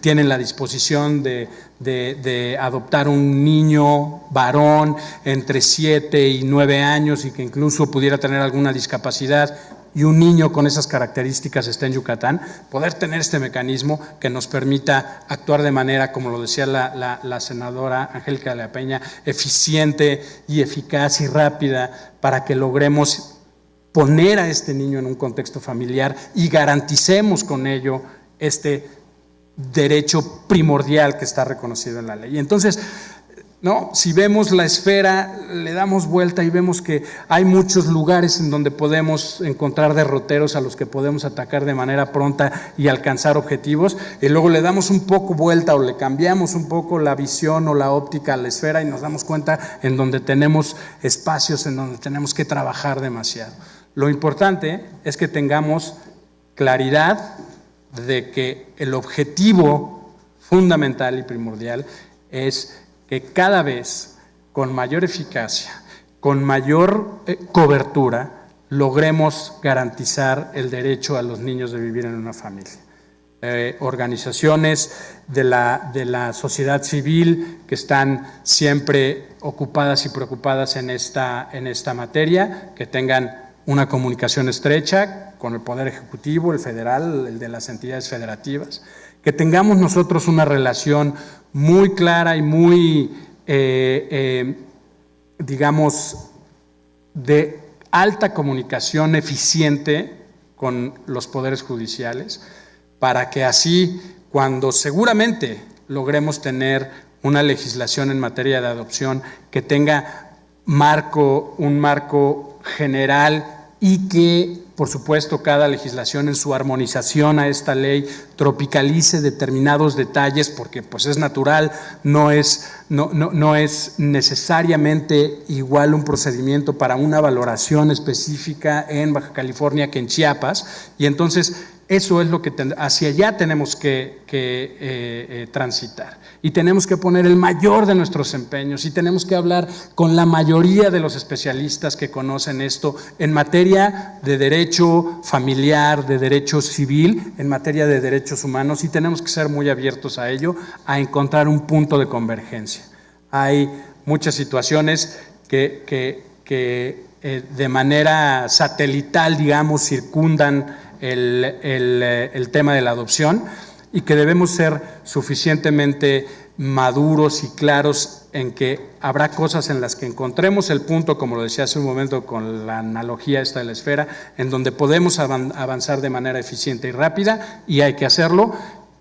tienen la disposición de adoptar un niño varón entre 7 y 9 años y que incluso pudiera tener alguna discapacidad, y un niño con esas características está en Yucatán, poder tener este mecanismo que nos permita actuar de manera, como lo decía la senadora Angélica de la Peña, eficiente y eficaz y rápida para que logremos poner a este niño en un contexto familiar y garanticemos con ello este derecho primordial que está reconocido en la ley. Y entonces, ¿no? Si vemos la esfera, le damos vuelta y vemos que hay muchos lugares en donde podemos encontrar derroteros a los que podemos atacar de manera pronta y alcanzar objetivos, y luego le damos un poco vuelta o le cambiamos un poco la visión o la óptica a la esfera y nos damos cuenta en donde tenemos espacios en donde tenemos que trabajar demasiado. Lo importante es que tengamos claridad de que el objetivo fundamental y primordial es que cada vez con mayor eficacia, con mayor cobertura, logremos garantizar el derecho a los niños de vivir en una familia. Organizaciones de la sociedad civil que están siempre ocupadas y preocupadas en esta materia, que tengan una comunicación estrecha con el Poder Ejecutivo, el federal, el de las entidades federativas, que tengamos nosotros una relación muy clara y muy, digamos, de alta comunicación eficiente con los poderes judiciales, para que así, cuando seguramente logremos tener una legislación en materia de adopción que tenga un marco general y que, por supuesto, cada legislación en su armonización a esta ley tropicalice determinados detalles, porque pues es natural, no es necesariamente igual un procedimiento para una valoración específica en Baja California que en Chiapas, y entonces eso es lo que hacia allá tenemos que transitar. Y tenemos que poner el mayor de nuestros empeños y tenemos que hablar con la mayoría de los especialistas que conocen esto en materia de derecho familiar, de derecho civil, en materia de derechos humanos, y tenemos que ser muy abiertos a ello, a encontrar un punto de convergencia. Hay muchas situaciones que de manera satelital, digamos, circundan el tema de la adopción, y que debemos ser suficientemente maduros y claros en que habrá cosas en las que encontremos el punto, como lo decía hace un momento con la analogía esta de la esfera, en donde podemos avanzar de manera eficiente y rápida, y hay que hacerlo,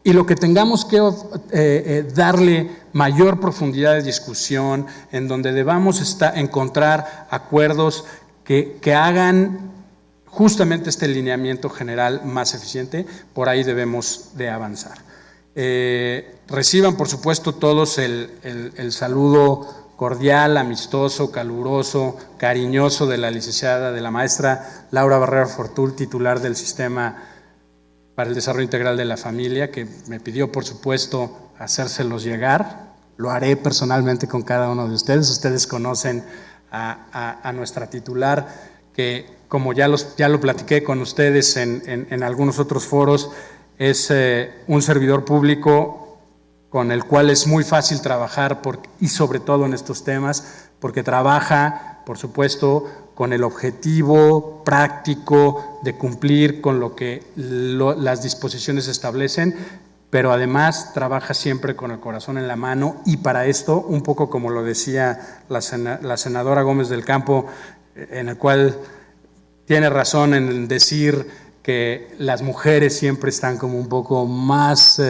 y lo que tengamos que darle mayor profundidad de discusión, en donde debamos encontrar acuerdos que hagan justamente este lineamiento general más eficiente, por ahí debemos de avanzar. Reciban, por supuesto, todos el saludo cordial, amistoso, caluroso, cariñoso de la maestra Laura Barrera Fortul, titular del Sistema para el Desarrollo Integral de la Familia, que me pidió, por supuesto, hacérselos llegar. Lo haré personalmente con cada uno de ustedes. Ustedes conocen a nuestra titular, que como ya lo platiqué con ustedes en algunos otros foros, es un servidor público con el cual es muy fácil trabajar y sobre todo en estos temas, porque trabaja, por supuesto, con el objetivo práctico de cumplir con lo que las disposiciones establecen, pero además trabaja siempre con el corazón en la mano, y para esto, un poco como lo decía la senadora Gómez del Campo, en el cual tiene razón en decir que las mujeres siempre están como un poco más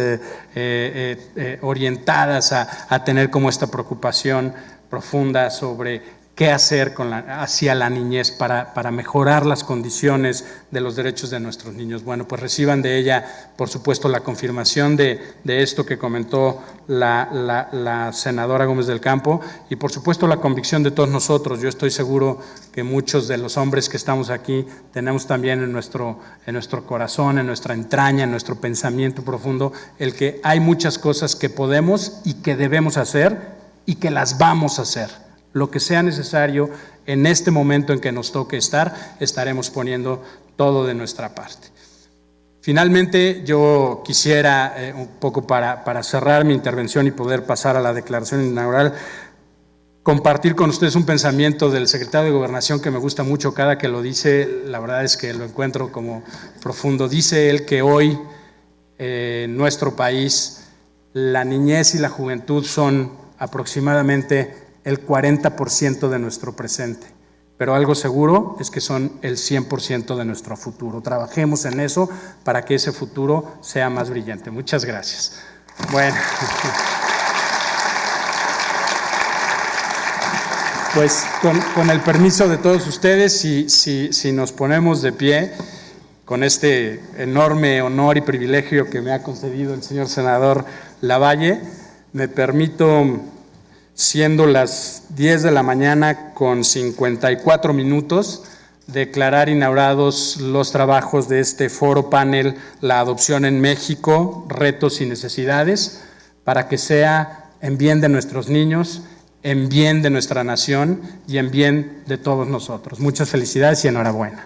orientadas a tener como esta preocupación profunda sobre qué hacer hacia la niñez para mejorar las condiciones de los derechos de nuestros niños. Bueno, pues reciban de ella, por supuesto, la confirmación de esto que comentó la senadora Gómez del Campo, y por supuesto la convicción de todos nosotros. Yo estoy seguro que muchos de los hombres que estamos aquí tenemos también en nuestro corazón, en nuestra entraña, en nuestro pensamiento profundo, el que hay muchas cosas que podemos y que debemos hacer y que las vamos a hacer. Lo que sea necesario en este momento en que nos toque estaremos poniendo todo de nuestra parte. Finalmente, yo quisiera, un poco para cerrar mi intervención y poder pasar a la declaración inaugural, compartir con ustedes un pensamiento del secretario de Gobernación que me gusta mucho. Cada que lo dice, la verdad es que lo encuentro como profundo. Dice él que hoy en nuestro país la niñez y la juventud son aproximadamente el 40% de nuestro presente, pero algo seguro es que son el 100% de nuestro futuro. Trabajemos en eso para que ese futuro sea más brillante. Muchas gracias. Bueno, pues con el permiso de todos ustedes, si nos ponemos de pie, con este enorme honor y privilegio que me ha concedido el señor senador Lavalle, me permito, siendo las 10 de la mañana con 54 minutos, declarar inaugurados los trabajos de este foro panel La Adopción en México, Retos y Necesidades, para que sea en bien de nuestros niños, en bien de nuestra nación y en bien de todos nosotros. Muchas felicidades y enhorabuena.